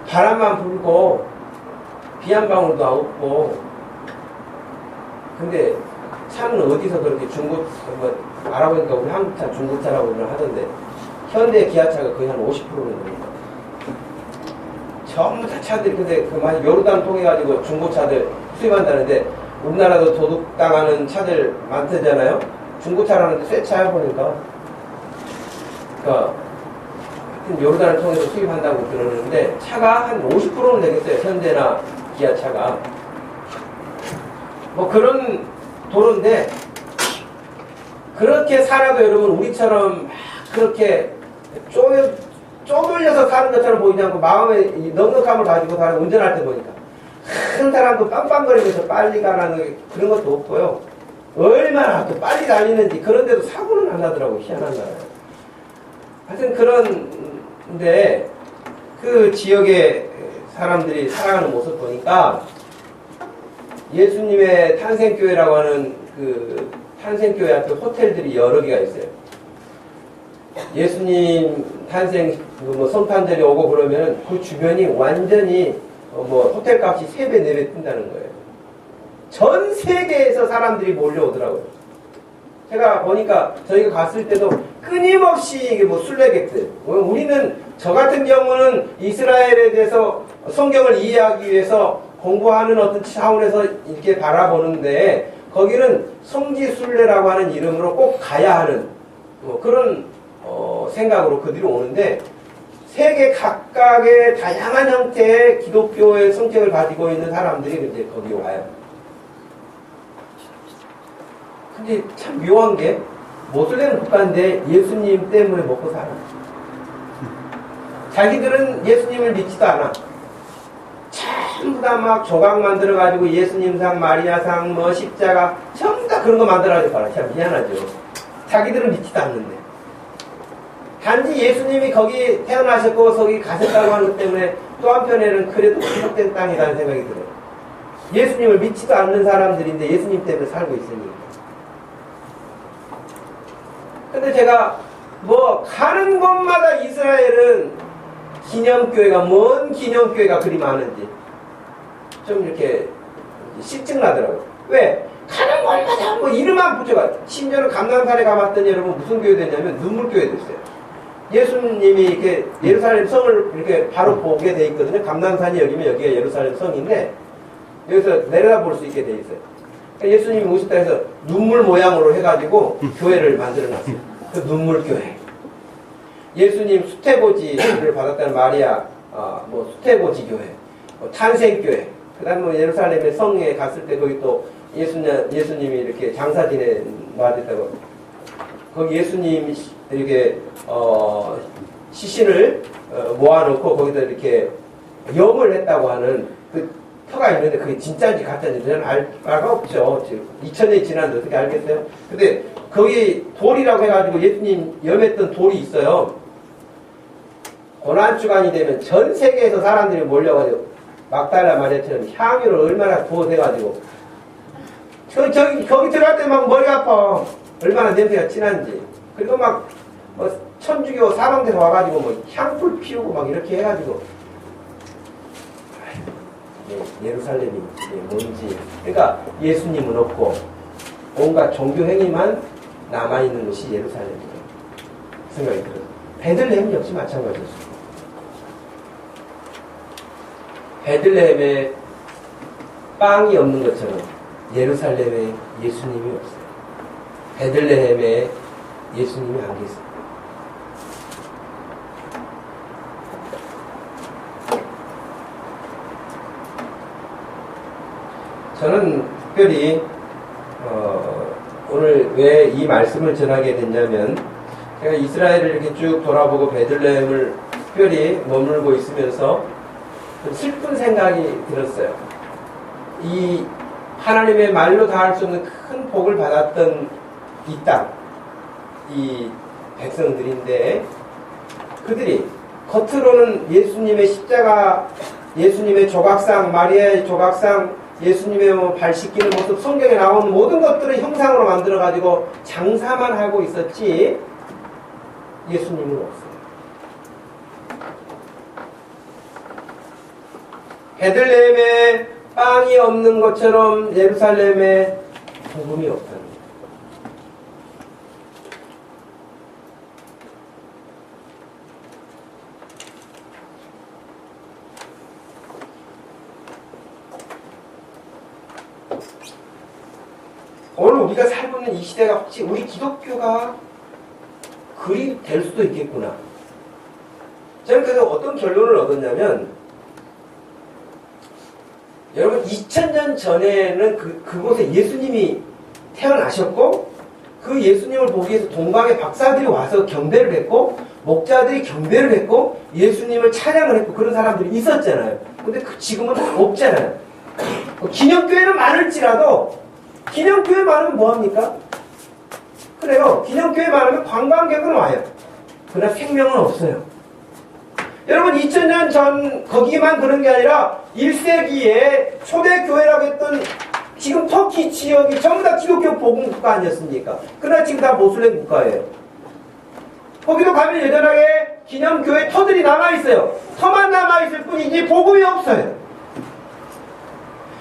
바람만 불고 비 한 방울도 없고. 근데 차는 어디서 그렇게 중고 알아보니까 우리 한국차 중고차라고 하던데 현대 기아차가 거의 한 50%는 됩니다. 전부 다 차들이 근데 그 많이 요르단 통해 가지고 중고차들 수입한다는데 우리나라도 도둑당하는 차들 많다잖아요. 중고차라는데 새 차야 보니까 그러니까 요르단을 통해서 수입한다고 그러는데 차가 한 50%는 되겠어요. 현대나 기아차가 뭐 그런 도로인데 그렇게 살아도 여러분 우리처럼 그렇게 쪼들려서 사는 것처럼 보이지 않고 마음에 넉넉함을 가지고 사는 운전할 때 보니까 큰 사람도 빵빵거리면서 빨리 가라는 그런 것도 없고요. 얼마나 또 빨리 달리는지 그런데도 사고는 안 나더라고요. 희한한 나라예요. 하여튼 그런데 그 지역의 사람들이 살아가는 모습 보니까 예수님의 탄생교회라고 하는 그 탄생교회 앞에 호텔들이 여러 개가 있어요. 예수님 탄생 뭐 성탄절이 오고 그러면 그 주변이 완전히 뭐 호텔 값이 3배, 4배 뜬다는 거예요. 전 세계에서 사람들이 몰려오더라고요. 제가 보니까 저희가 갔을 때도 끊임없이 이게 뭐 순례객들. 우리는 저 같은 경우는 이스라엘에 대해서 성경을 이해하기 위해서 공부하는 어떤 차원에서 이렇게 바라보는데 거기는 성지순례라고 하는 이름으로 꼭 가야 하는 그런 생각으로 그들이 오는데 세계 각각의 다양한 형태의 기독교의 성격을 가지고 있는 사람들이 이제 거기 와요. 근데 참 묘한 게 모슬렘 국가인데 예수님 때문에 먹고 살아. 자기들은 예수님을 믿지도 않아. 전부 다 막 조각 만들어가지고 예수님상, 마리아상, 뭐 십자가 전부 다 그런 거 만들어가지고 봐라. 참 미안하죠. 자기들은 믿지도 않는데. 단지 예수님이 거기 태어나셨고 거기 가셨다고 하는 것 때문에 또 한편에는 그래도 기록된 땅이라는 생각이 들어요. 예수님을 믿지도 않는 사람들인데 예수님 때문에 살고 있으니까. 근데 제가 뭐 가는 곳마다 이스라엘은 기념교회가 뭔 기념교회가 그리 많은지 좀 이렇게 실증나더라고요. 왜? 가는 곳마다 뭐 이름만 붙여가. 심지어는 감람산에 가봤더니 여러분 무슨 교회 됐냐면 눈물교회 됐어요. 예수님이 이렇게 예루살렘 성을 이렇게 바로 보게 돼 있거든요. 감람산이 여기면 여기가 예루살렘 성인데 여기서 내려다볼 수 있게 돼 있어요. 예수님이 오셨다 해서 눈물 모양으로 해가지고 교회를 만들어놨어요. 그 눈물교회. 예수님 수태고지를 받았다는 마리아, 수태고지 교회, 탄생교회. 그 다음에 예루살렘의 성에 갔을 때 거기 또 예수님이 이렇게 장사 지내받았다고. 거기 예수님이 이렇게, 시신을 모아놓고 거기다 이렇게 염을 했다고 하는 그 터가 있는데 그게 진짜인지 가짜인지 저는 알 바가 없죠. 2000년이 지났는데 어떻게 알겠어요? 근데 거기 돌이라고 해가지고 예수님 염했던 돌이 있어요. 고난주간이 되면 전 세계에서 사람들이 몰려가지고 막달라 마리아처럼 향유를 얼마나 부어대가지고 거기 들어갈 때 막 머리 아파. 얼마나 냄새가 진한지. 그리고 막 천주교 사방대서 와가지고 뭐 향불 피우고 막 이렇게 해가지고 예루살렘이 뭔지. 그러니까 예수님은 없고 온갖 종교 행위만 남아있는 것이 예루살렘이다 생각이 들어요. 베들레헴 역시 마찬가지였습니다. 베들레헴에 빵이 없는 것처럼 예루살렘에 예수님이 없어요. 베들레헴에 예수님이 안 계세요. 저는 특별히 오늘 왜 이 말씀을 전하게 됐냐면 제가 이스라엘을 이렇게 쭉 돌아보고 베들레헴을 특별히 머물고 있으면서 슬픈 생각이 들었어요. 이 하나님의 말로 다 할 수 없는 큰 복을 받았던 이 땅, 이 백성들인데 그들이 겉으로는 예수님의 십자가, 예수님의 조각상, 마리아의 조각상, 예수님의 발 씻기는 모습, 성경에 나오는 모든 것들을 형상으로 만들어가지고 장사만 하고 있었지 예수님은 없어요. 베들레헴에 빵이 없는 것처럼 예루살렘에 복음이 없다는 거예요. 오늘 우리가 살고 있는 이 시대가 혹시 우리 기독교가 그리 될 수도 있겠구나. 저는 그래서 어떤 결론을 얻었냐면 여러분 2000년 전에는 그곳에 예수님이 태어나셨고 그 예수님을 보기 위해서 동방의 박사들이 와서 경배를 했고 목자들이 경배를 했고 예수님을 찬양을 했고 그런 사람들이 있었잖아요. 근데 지금은 없잖아요. 기념교회는 많을지라도 기념교회 많으면 뭐합니까? 그래요. 기념교회 많으면 관광객은 와요. 그러나 생명은 없어요. 여러분 2000년 전 거기만 그런 게 아니라 1세기에 초대교회라고 했던 지금 터키 지역이 전부 다 기독교 복음국가 아니었습니까? 그러나 지금 다 모슬렘 국가예요. 거기도 가면 여전하게 기념교회 터들이 남아있어요. 터만 남아있을 뿐이지 복음이 없어요.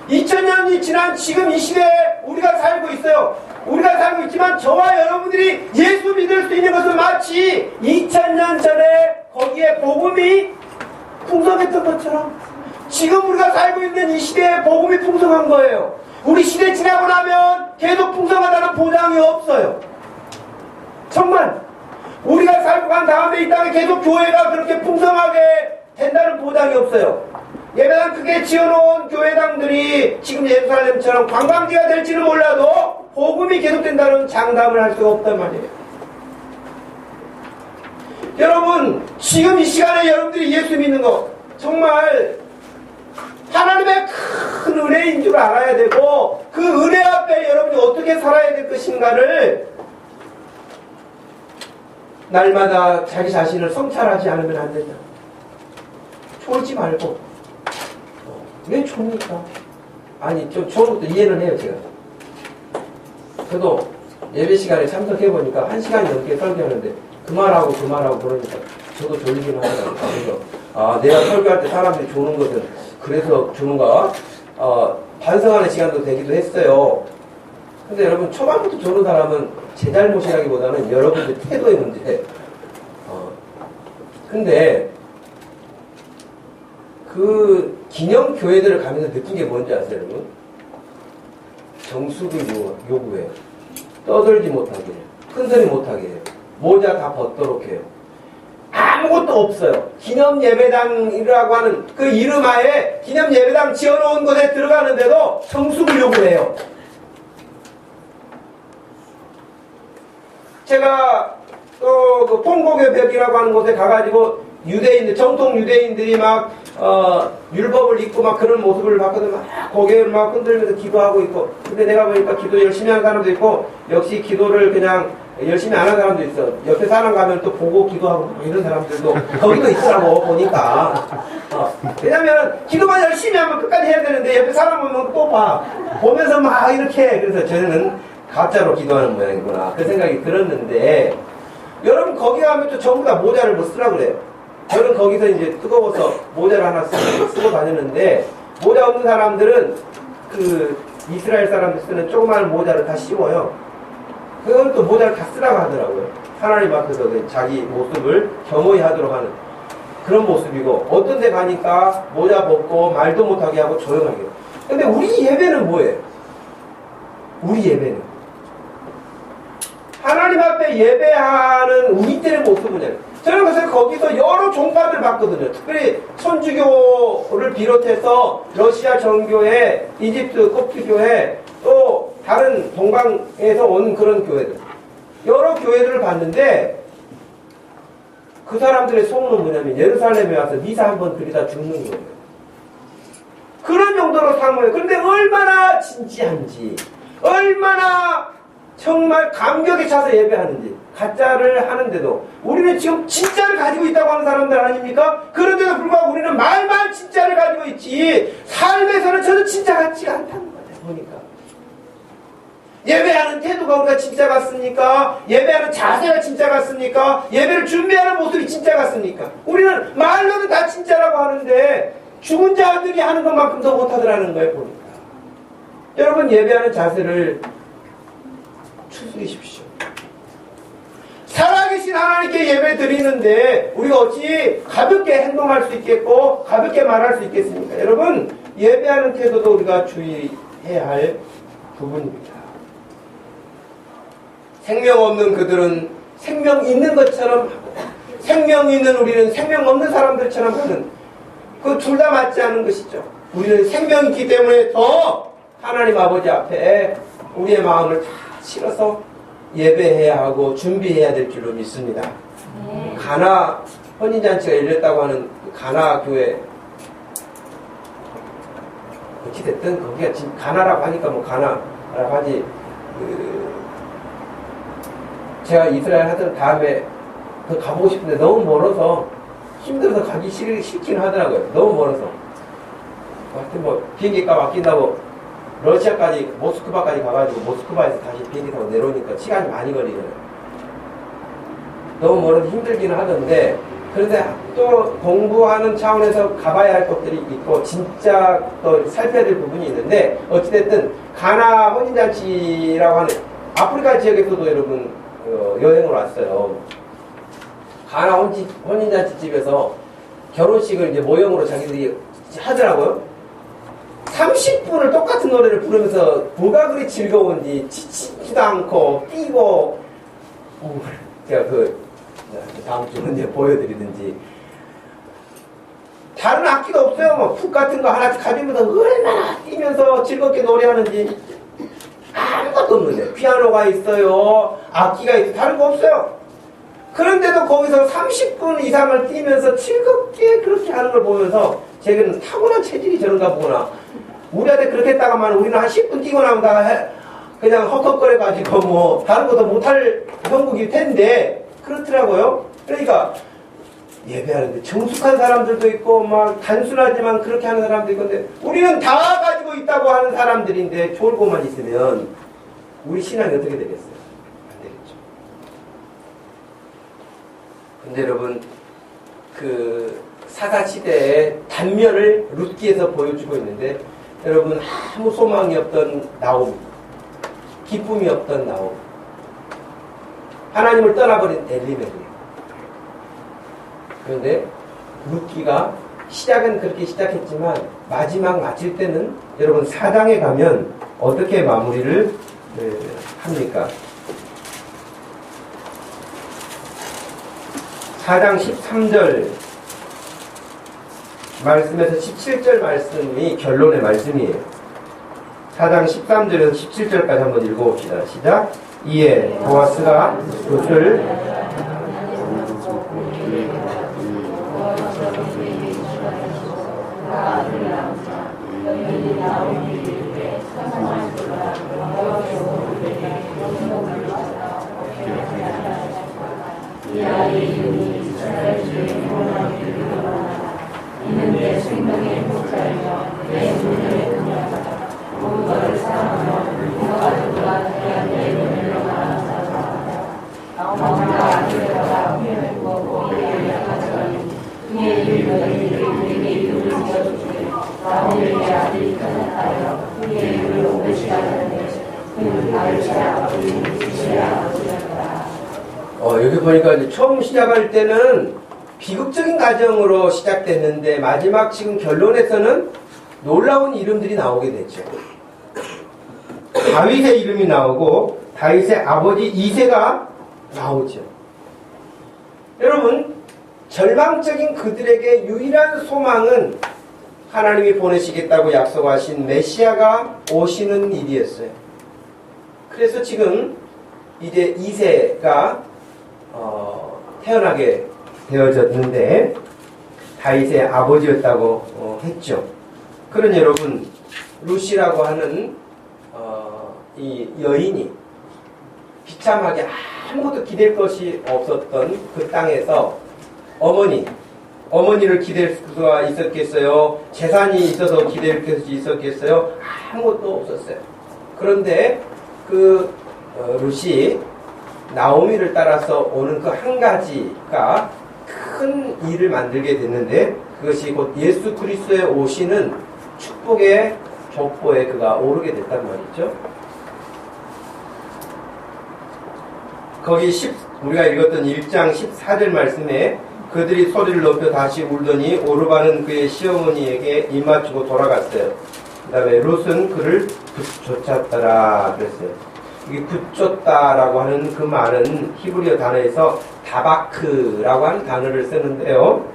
2000년이 지난 지금 이 시대에 우리가 살고 있어요. 우리가 살고 있지만 저와 여러분들이 예수 믿을 수 있는 것은 마치 2000년 전에 거기에 복음이 풍성했던 것처럼 지금 우리가 살고 있는 이 시대에 복음이 풍성한 거예요. 우리 시대 지나고 나면 계속 풍성하다는 보장이 없어요. 정말 우리가 살고 간 다음에 이 땅에 계속 교회가 그렇게 풍성하게 된다는 보장이 없어요. 예배당 크게 지어놓은 교회당들이 지금 예루살렘처럼 관광지가 될지는 몰라도 복음이 계속된다는 장담을 할 수가 없단 말이에요. 여러분 지금 이 시간에 여러분들이 예수 믿는 거 정말 하나님의 큰 은혜인 줄 알아야 되고 그 은혜 앞에 여러분이 어떻게 살아야 될 것인가를 날마다 자기 자신을 성찰하지 않으면 안 된다. 졸지 말고 왜 줍니까? 아니, 좀 좋은 것도 이해는 해요, 제가. 저도 예배 시간에 참석해보니까 1시간이 넘게 설교하는데, 그 말하고 그러니까 저도 졸리긴 하더라고요. 그래서, 내가 설교할 때 사람들이 조는 것은 그래서 주는가? 반성하는 시간도 되기도 했어요. 근데 여러분, 초반부터 조는 사람은 제 잘못이라기보다는 여러분들 태도의 문제. 근데, 그 기념교회들을 가면서 느낀 게 뭔지 아세요, 여러분? 정수를 요구해요. 떠들지 못하게 해요. 큰소리 못하게 해요. 모자 다 벗도록 해요. 아무것도 없어요. 기념예배당이라고 하는 그 이름 하에 기념예배당 지어놓은 곳에 들어가는데도 정수를 요구해요. 제가 그 통곡의벽이라고 하는 곳에 가가지고 유대인들, 정통 유대인들이 막 율법을 읽고 막 그런 모습을 봤거든. 막 고개를 막 흔들면서 기도하고 있고. 근데 내가 보니까 기도 열심히 하는 사람도 있고, 역시 기도를 그냥 열심히 안 하는 사람도 있어. 옆에 사람 가면 또 보고 기도하고 이런 사람들도 거기도 있더라고 보니까. 왜냐면 기도만 열심히 하면 끝까지 해야 되는데 옆에 사람 보면 또 봐. 보면서 막 이렇게 해. 그래서 저는 가짜로 기도하는 모양이구나. 그 생각이 들었는데, 여러분 거기 가면 또 전부 다 모자를 뭐 쓰라 그래요. 저는 거기서 이제 뜨거워서 모자를 하나 쓰고 다녔는데, 모자 없는 사람들은 그 이스라엘 사람들 쓰는 조그마한 모자를 다 씌워요. 그건 또 모자를 다 쓰라고 하더라고요. 하나님 앞에서 자기 모습을 겸허히 하도록 하는 그런 모습이고, 어떤 데 가니까 모자 벗고 말도 못하게 하고 조용하게 해요. 근데 우리 예배는 뭐예요? 우리 예배는 하나님 앞에 예배하는 우리들의 모습은, 저는 그래서 거기서 여러 종파들 봤거든요. 특별히 천주교를 비롯해서 러시아 정교회, 이집트 kopt교회, 또 다른 동방에서 온 그런 교회들, 여러 교회들을 봤는데, 그 사람들의 소문은 뭐냐면 예루살렘에 와서 미사 한번 드리다 죽는 거예요. 그런 정도로 사모해요. 그런데 얼마나 진지한지, 얼마나 정말 감격에 차서 예배하는지. 가짜를 하는데도 우리는 지금 진짜를 가지고 있다고 하는 사람들 아닙니까? 그런데도 불구하고 우리는 말만 진짜를 가지고 있지, 삶에서는 저는 진짜 같지가 않다는 거예요. 보니까 예배하는 태도가 우리가 진짜 같습니까? 예배하는 자세가 진짜 같습니까? 예배를 준비하는 모습이 진짜 같습니까? 우리는 말로는 다 진짜라고 하는데 죽은 자들이 하는 것만큼 더 못하더라는 거예요. 보니까 여러분, 예배하는 자세를 추스리십시오. 살아계신 하나님께 예배 드리는데 우리가 어찌 가볍게 행동할 수 있겠고 가볍게 말할 수 있겠습니까? 여러분, 예배하는 태도도 우리가 주의해야 할 부분입니다. 생명 없는 그들은 생명 있는 것처럼 하고, 생명 있는 우리는 생명 없는 사람들처럼 하는, 그 둘 다 맞지 않는 것이죠. 우리는 생명이 있기 때문에 더 하나님 아버지 앞에 우리의 마음을 다 실어서 예배해야 하고 준비해야 될 줄로 믿습니다. 가나 혼인잔치가 열렸다고 하는 가나 교회, 어찌됐든 거기가 지금 가나라고 하니까 뭐 가나라고 하지, 제가 이스라엘 하던 다음에 더 가보고 싶은데 너무 멀어서 힘들어서 가기 싫긴 하더라고요. 너무 멀어서. 하여튼 뭐 비행기값 아낀다고 러시아까지, 모스크바까지 가가지고 모스크바에서 다시 비행기 타고 내려오니까 시간이 많이 걸리잖아요. 너무 멀어서 힘들기는 하던데, 그런데 또 공부하는 차원에서 가봐야 할 것들이 있고 진짜 또 살펴야 될 부분이 있는데, 어찌됐든 가나 혼인잔치라고 하는 아프리카 지역에서도 여러분 여행을 왔어요. 가나 혼인잔치 집에서 결혼식을 이제 모형으로 자기들이 하더라고요. 30분을 똑같은 노래를 부르면서 뭐가 그리 즐거운지, 지치지도 않고 뛰고, 제가 다음 주는 이제 보여드리든지. 다른 악기도 없어요. 뭐 푹 같은 거 하나 가지고서 얼마나 뛰면서 즐겁게 노래하는지. 아무것도 없는데, 피아노가 있어요, 악기가 있어요, 다른 거 없어요. 그런데도 거기서 30분 이상을 뛰면서 즐겁게 그렇게 하는 걸 보면서 제게는 타고난 체질이 저런가 보구나. 우리한테 그렇게 했다가만 우리는 한 10분 뛰고 나면 다 그냥 헉헉거려가지고 뭐 다른 것도 못할 형국일 텐데 그렇더라고요. 그러니까 예배하는데 정숙한 사람들도 있고 막 단순하지만 그렇게 하는 사람도 있고, 근데 우리는 다 가지고 있다고 하는 사람들인데 졸고만 있으면 우리 신앙이 어떻게 되겠어요? 안 되겠죠. 근데 여러분, 그 사사시대의 단면을 룻기에서 보여주고 있는데, 여러분, 아무 소망이 없던 나옴, 기쁨이 없던 나옴, 하나님을 떠나버린 엘리멜렉. 그런데 룻기가 시작은 그렇게 시작했지만 마지막 마칠 때는 여러분 4장에 가면 어떻게 마무리를 합니까? 4장 13절 말씀에서 17절 말씀이 결론의 말씀이에요. 4장 13절에서 17절까지 한번 읽어봅시다. 시작. 이에 보아스가 롯을 이는 내 생명의 목자이며 내 눈을 등장하다 온 것을 사랑하며 가족과 내 눈을 말하는 자다. 어머니가 아들에다가 후회를 구하고 이를 가져가니 그의 이름을 우리에게 이름을 지어주시되 나오미에게 아들이 태어났다여 그의 이름을 오벳이라 하는데 그는 아들의 아버지 지시의 아버지였다. 여기 보니까 이제 처음 시작할 때는 비극적인 가정으로 시작됐는데 마지막 지금 결론에서는 놀라운 이름들이 나오게 됐죠. 다윗의 이름이 나오고 다윗의 아버지 이새가 나오죠. 여러분, 절망적인 그들에게 유일한 소망은 하나님이 보내시겠다고 약속하신 메시아가 오시는 일이었어요. 그래서 지금 이제 이새가 태어나게 되어졌는데 다윗의 아버지였다고 했죠. 그런 여러분, 루시라고 하는 이 여인이 비참하게 아무것도 기댈 것이 없었던 그 땅에서 어머니를 기댈 수가 있었겠어요? 재산이 있어서 기댈 것이 있었겠어요? 아무것도 없었어요. 그런데 그 루시 나오미를 따라서 오는 그 한 가지가 큰 일을 만들게 됐는데 그것이 곧 예수 그리스도의 오시는 축복의 족보에 그가 오르게 됐단 말이죠. 거기 우리가 읽었던 1장 14절 말씀에 그들이 소리를 높여 다시 울더니 오르바는 그의 시어머니에게 입맞추고 돌아갔어요. 그 다음에 롯은 그를 붙여쳤더라 그랬어요. 이게 붙였다라고 하는 그 말은 히브리어 단어에서 다바크라고 하는 단어를 쓰는데요.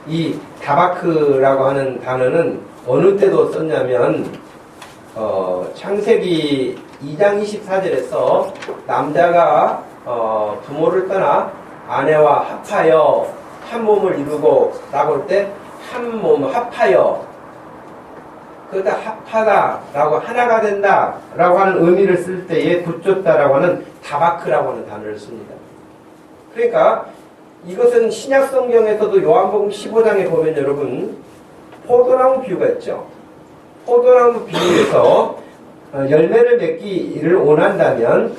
이 다바크라고 하는 단어는 어느 때도 썼냐면 창세기 2장 24절에서 남자가 부모를 떠나 아내와 합하여 한 몸을 이루고 라고 할 때 한 몸 합하여 그러다 합하다라고 하나가 된다라고 하는 의미를 쓸 때에 붙였다라고 하는 다바크라고 하는 단어를 씁니다. 그러니까 이것은 신약 성경에서도 요한복음 15장에 보면 여러분 포도나무 비유가 있죠. 포도나무 비유에서 열매를 맺기를 원한다면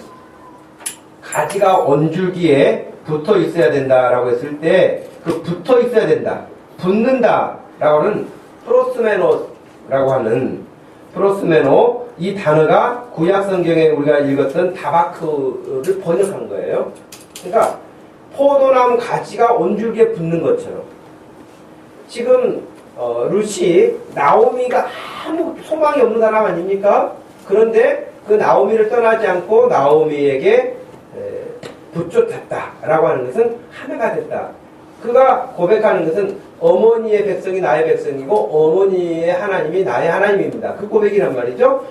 가지가 원줄기에 붙어 있어야 된다라고 했을 때 그 붙어 있어야 된다, 붙는다라고 하는 프로스메노라고 하는 프로스메노 이 단어가 구약 성경에 우리가 읽었던 다바크를 번역한 거예요. 그러니까 포도나무 가지가 온줄기에 붙는 것처럼 지금 룻이 나오미가 아무 소망이 없는 사람 아닙니까? 그런데 그 나오미를 떠나지 않고 나오미에게 붙잡혔다라고 하는 것은 하나가 됐다. 그가 고백하는 것은 어머니의 백성이 나의 백성이고 어머니의 하나님이 나의 하나님입니다. 그 고백이란 말이죠.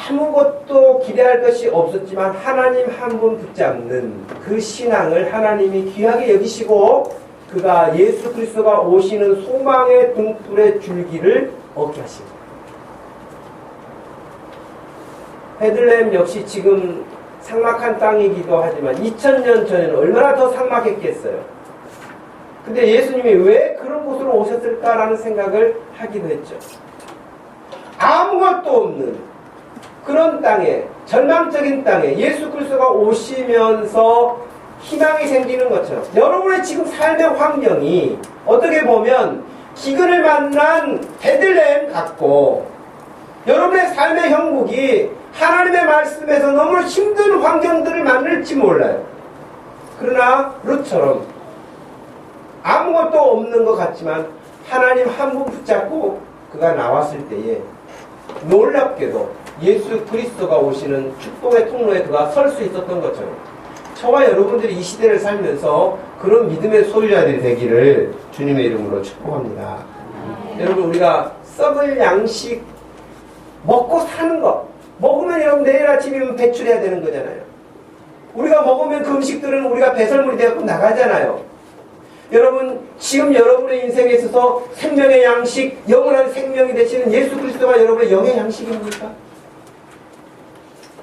아무것도 기대할 것이 없었지만 하나님 한 분 붙잡는 그 신앙을 하나님이 귀하게 여기시고 그가 예수 그리스도가 오시는 소망의 등불의 줄기를 얻게 하십니다. 베들레헴 역시 지금 삭막한 땅이기도 하지만 2000년 전에는 얼마나 더 삭막했겠어요. 근데 예수님이 왜 그런 곳으로 오셨을까라는 생각을 하기도 했죠. 아무것도 없는 그런 땅에, 절망적인 땅에 예수 그리스도가 오시면서 희망이 생기는 것처럼 여러분의 지금 삶의 환경이 어떻게 보면 기근을 만난 베들레헴 같고 여러분의 삶의 형국이 하나님의 말씀에서 너무 힘든 환경들을 만날지 몰라요. 그러나 룻처럼 아무것도 없는 것 같지만 하나님 한 분 붙잡고 그가 나왔을 때에 놀랍게도 예수 그리스도가 오시는 축복의 통로에 그가 설 수 있었던 것처럼 저와 여러분들이 이 시대를 살면서 그런 믿음의 소유자들이 되기를 주님의 이름으로 축복합니다. 여러분, 우리가 썩을 양식 먹고 사는 것, 먹으면 여러분 내일 아침이면 배출해야 되는 거잖아요. 우리가 먹으면 그 음식들은 우리가 배설물이 되고 나가잖아요. 여러분, 지금 여러분의 인생에 있어서 생명의 양식, 영원한 생명이 되시는 예수 그리스도가 여러분의 영의 양식입니까?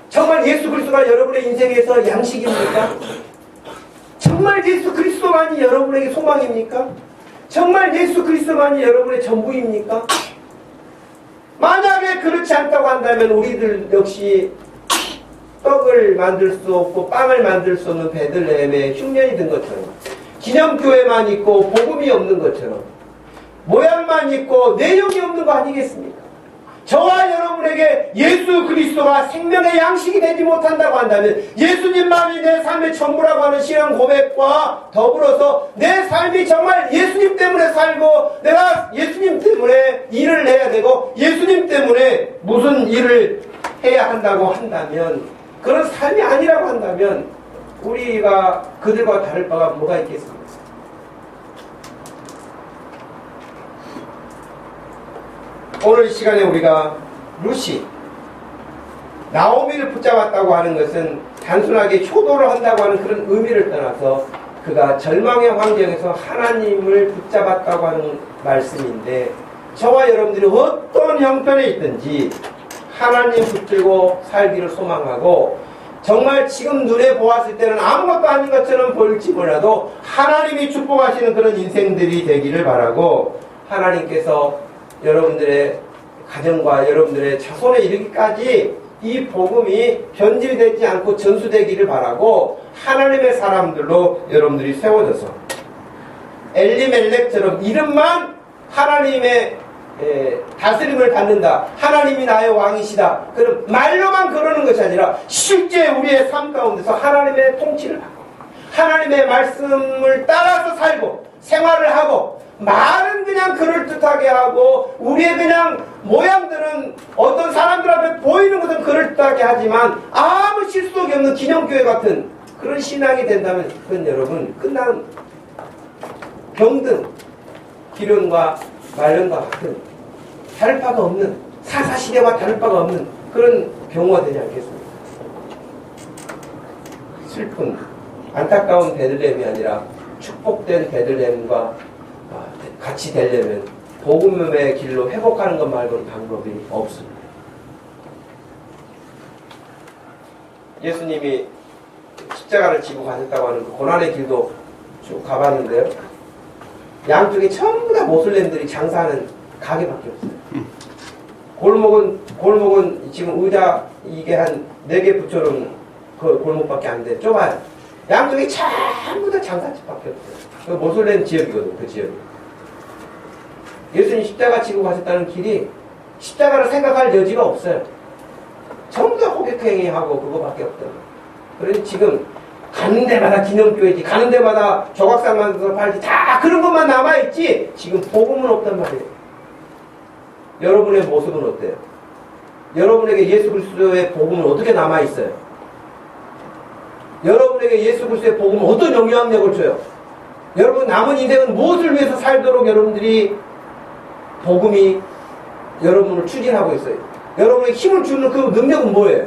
정말 예수 그리스도가 여러분의 인생에서 양식입니까? 정말 예수 그리스도만이 여러분에게 소망입니까? 정말 예수 그리스도만이 여러분의 전부입니까? 만약에 그렇지 않다고 한다면 우리들 역시 떡을 만들 수 없고 빵을 만들 수 없는 베들레헴의 흉년이 든 것처럼, 기념교회만 있고 복음이 없는 것처럼, 모양만 있고 내용이 없는 거 아니겠습니까? 저와 여러분에게 예수 그리스도가 생명의 양식이 되지 못한다고 한다면 예수님만이 내 삶의 전부라고 하는 신앙 고백과 더불어서 내 삶이 정말 예수님 때문에 살고 내가 예수님 때문에 일을 해야 되고 예수님 때문에 무슨 일을 해야 한다고 한다면, 그런 삶이 아니라고 한다면 우리가 그들과 다를 바가 뭐가 있겠습니까? 오늘 이 시간에 우리가 루시, 나오미를 붙잡았다고 하는 것은 단순하게 효도를 한다고 하는 그런 의미를 떠나서 그가 절망의 환경에서 하나님을 붙잡았다고 하는 말씀인데, 저와 여러분들이 어떤 형편에 있든지 하나님 붙들고 살기를 소망하고, 정말 지금 눈에 보았을 때는 아무것도 아닌 것처럼 보일지 몰라도 하나님이 축복하시는 그런 인생들이 되기를 바라고, 하나님께서 여러분들의 가정과 여러분들의 자손에 이르기까지 이 복음이 변질되지 않고 전수되기를 바라고, 하나님의 사람들로 여러분들이 세워져서 엘리멜렉처럼 이름만 하나님의 다스림을 받는다, 하나님이 나의 왕이시다, 그럼 말로만 그러는 것이 아니라 실제 우리의 삶 가운데서 하나님의 통치를 받고 하나님의 말씀을 따라서 살고 생활을 하고, 말은 그냥 그럴듯하게 하고 우리의 그냥 모양들은 어떤 사람들 앞에 보이는 것은 그럴듯하게 하지만 아무 실속이 없는 기념교회 같은 그런 신앙이 된다면 그건 여러분 끝난 병든 기련과 말년과 같은 다를 바가 없는, 사사시대와 다를 바가 없는 그런 경우가 되지 않겠습니까? 슬픈 안타까운 베들레헴이 아니라 축복된 베들레헴과 같이 되려면 복음의 길로 회복하는 것 말고는 방법이 없습니다. 예수님이 십자가를 지고 가셨다고 하는 그 고난의 길도 쭉 가봤는데요, 양쪽에 전부 다 모슬렘들이 장사하는 가게밖에 없어요. 골목은 지금 의자 이게 한 4개 붙여놓은 그 골목밖에 안 돼. 좁아요. 양쪽에 전부 다 장사집밖에 없어요. 그 모슬렘 지역이거든, 그 지역이. 예수님 십자가 지고 가셨다는 길이 십자가를 생각할 여지가 없어요. 전부 다 호객행위하고 그거밖에 없더라고요. 그러니 지금 가는 데마다 기념교회지, 가는 데마다 조각상 만들어서 팔지, 다 그런 것만 남아있지 지금 복음은 없단 말이에요. 여러분의 모습은 어때요? 여러분에게 예수 그리스도의 복음은 어떻게 남아있어요? 여러분에게 예수 그리스도의 복음은 어떤 영향력을 줘요? 여러분 남은 인생은 무엇을 위해서 살도록 여러분들이 복음이 여러분을 추진하고 있어요? 여러분에게 힘을 주는 그 능력은 뭐예요?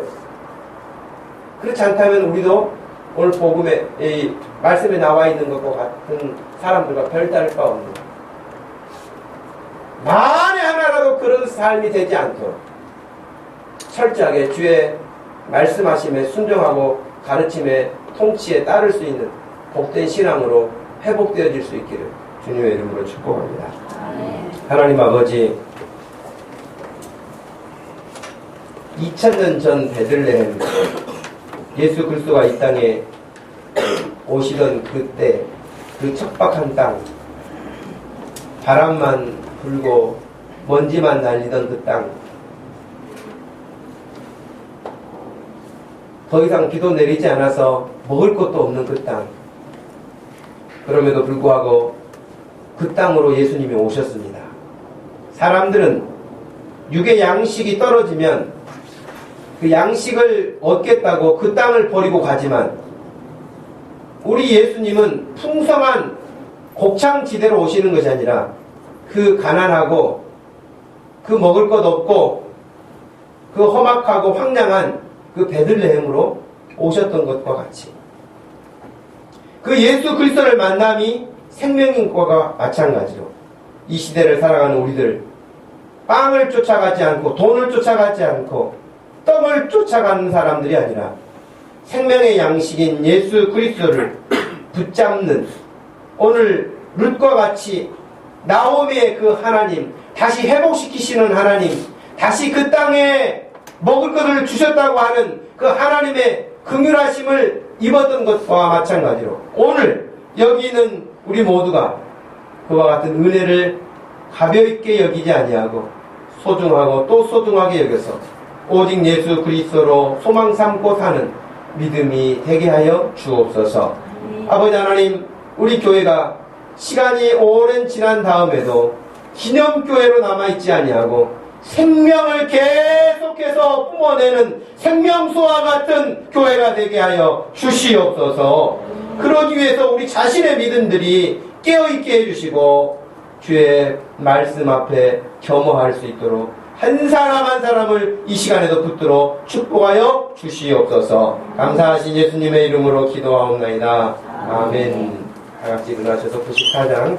그렇지 않다면 우리도 오늘 복음에 이 말씀에 나와 있는 것과 같은 사람들과 별다를 바 없는, 만에 하나라도 그런 삶이 되지 않도록 철저하게 주의 말씀하심에 순종하고 가르침에 통치에 따를 수 있는 복된 신앙으로 회복되어질 수 있기를 주님의 이름으로 축복합니다. 하나님 아버지, 2000년 전 베들레헴, 예수 그리스도가 이 땅에 오시던 그때 그 척박한 땅, 바람만 불고 먼지만 날리던 그 땅, 더 이상 비도 내리지 않아서 먹을 것도 없는 그 땅, 그럼에도 불구하고 그 땅으로 예수님이 오셨습니다. 사람들은 육의 양식이 떨어지면 그 양식을 얻겠다고 그 땅을 버리고 가지만 우리 예수님은 풍성한 곡창지대로 오시는 것이 아니라 그 가난하고 그 먹을 것 없고 그 험악하고 황량한 그 베들레헴으로 오셨던 것과 같이 그 예수 그리스도를 만남이 생명인 것과 마찬가지로 이 시대를 살아가는 우리들 빵을 쫓아가지 않고 돈을 쫓아가지 않고 떡을 쫓아가는 사람들이 아니라 생명의 양식인 예수 그리스도를 붙잡는 오늘 룻과 같이 나오미의 그 하나님, 다시 회복시키시는 하나님, 다시 그 땅에 먹을 것을 주셨다고 하는 그 하나님의 긍휼하심을 입었던 것과 마찬가지로 오늘 여기 있는 우리 모두가 그와 같은 은혜를 가볍게 여기지 아니하고 소중하고 또 소중하게 여겨서 오직 예수 그리스도로 소망 삼고 사는 믿음이 되게 하여 주옵소서. 아버지 하나님, 우리 교회가 시간이 오랜 지난 다음에도 기념교회로 남아있지 아니하고 생명을 계속해서 뿜어내는 생명수와 같은 교회가 되게 하여 주시옵소서. 그러기 위해서 우리 자신의 믿음들이 깨어있게 해주시고 주의 말씀 앞에 겸허할 수 있도록 한 사람 한 사람을 이 시간에도 붙들어 축복하여 주시옵소서. 감사하신 예수님의 이름으로 기도하옵나이다. 아멘. 다 같이 일어나셔서 94장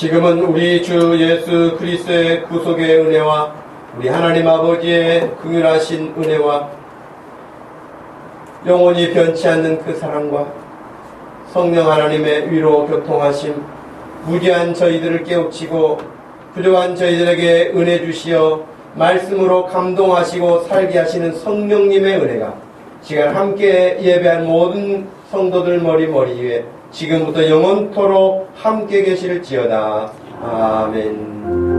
지금은 우리 주 예수 그리스도의 구속의 은혜와 우리 하나님 아버지의 긍휼하신 은혜와 영원히 변치 않는 그 사랑과 성령 하나님의 위로 교통하심, 무지한 저희들을 깨우치고 부족한 저희들에게 은혜 주시어 말씀으로 감동하시고 살게 하시는 성령님의 은혜가 시간 함께 예배한 모든 성도들 머리 위에 지금부터 영원토록 함께 계실지어다. 아멘.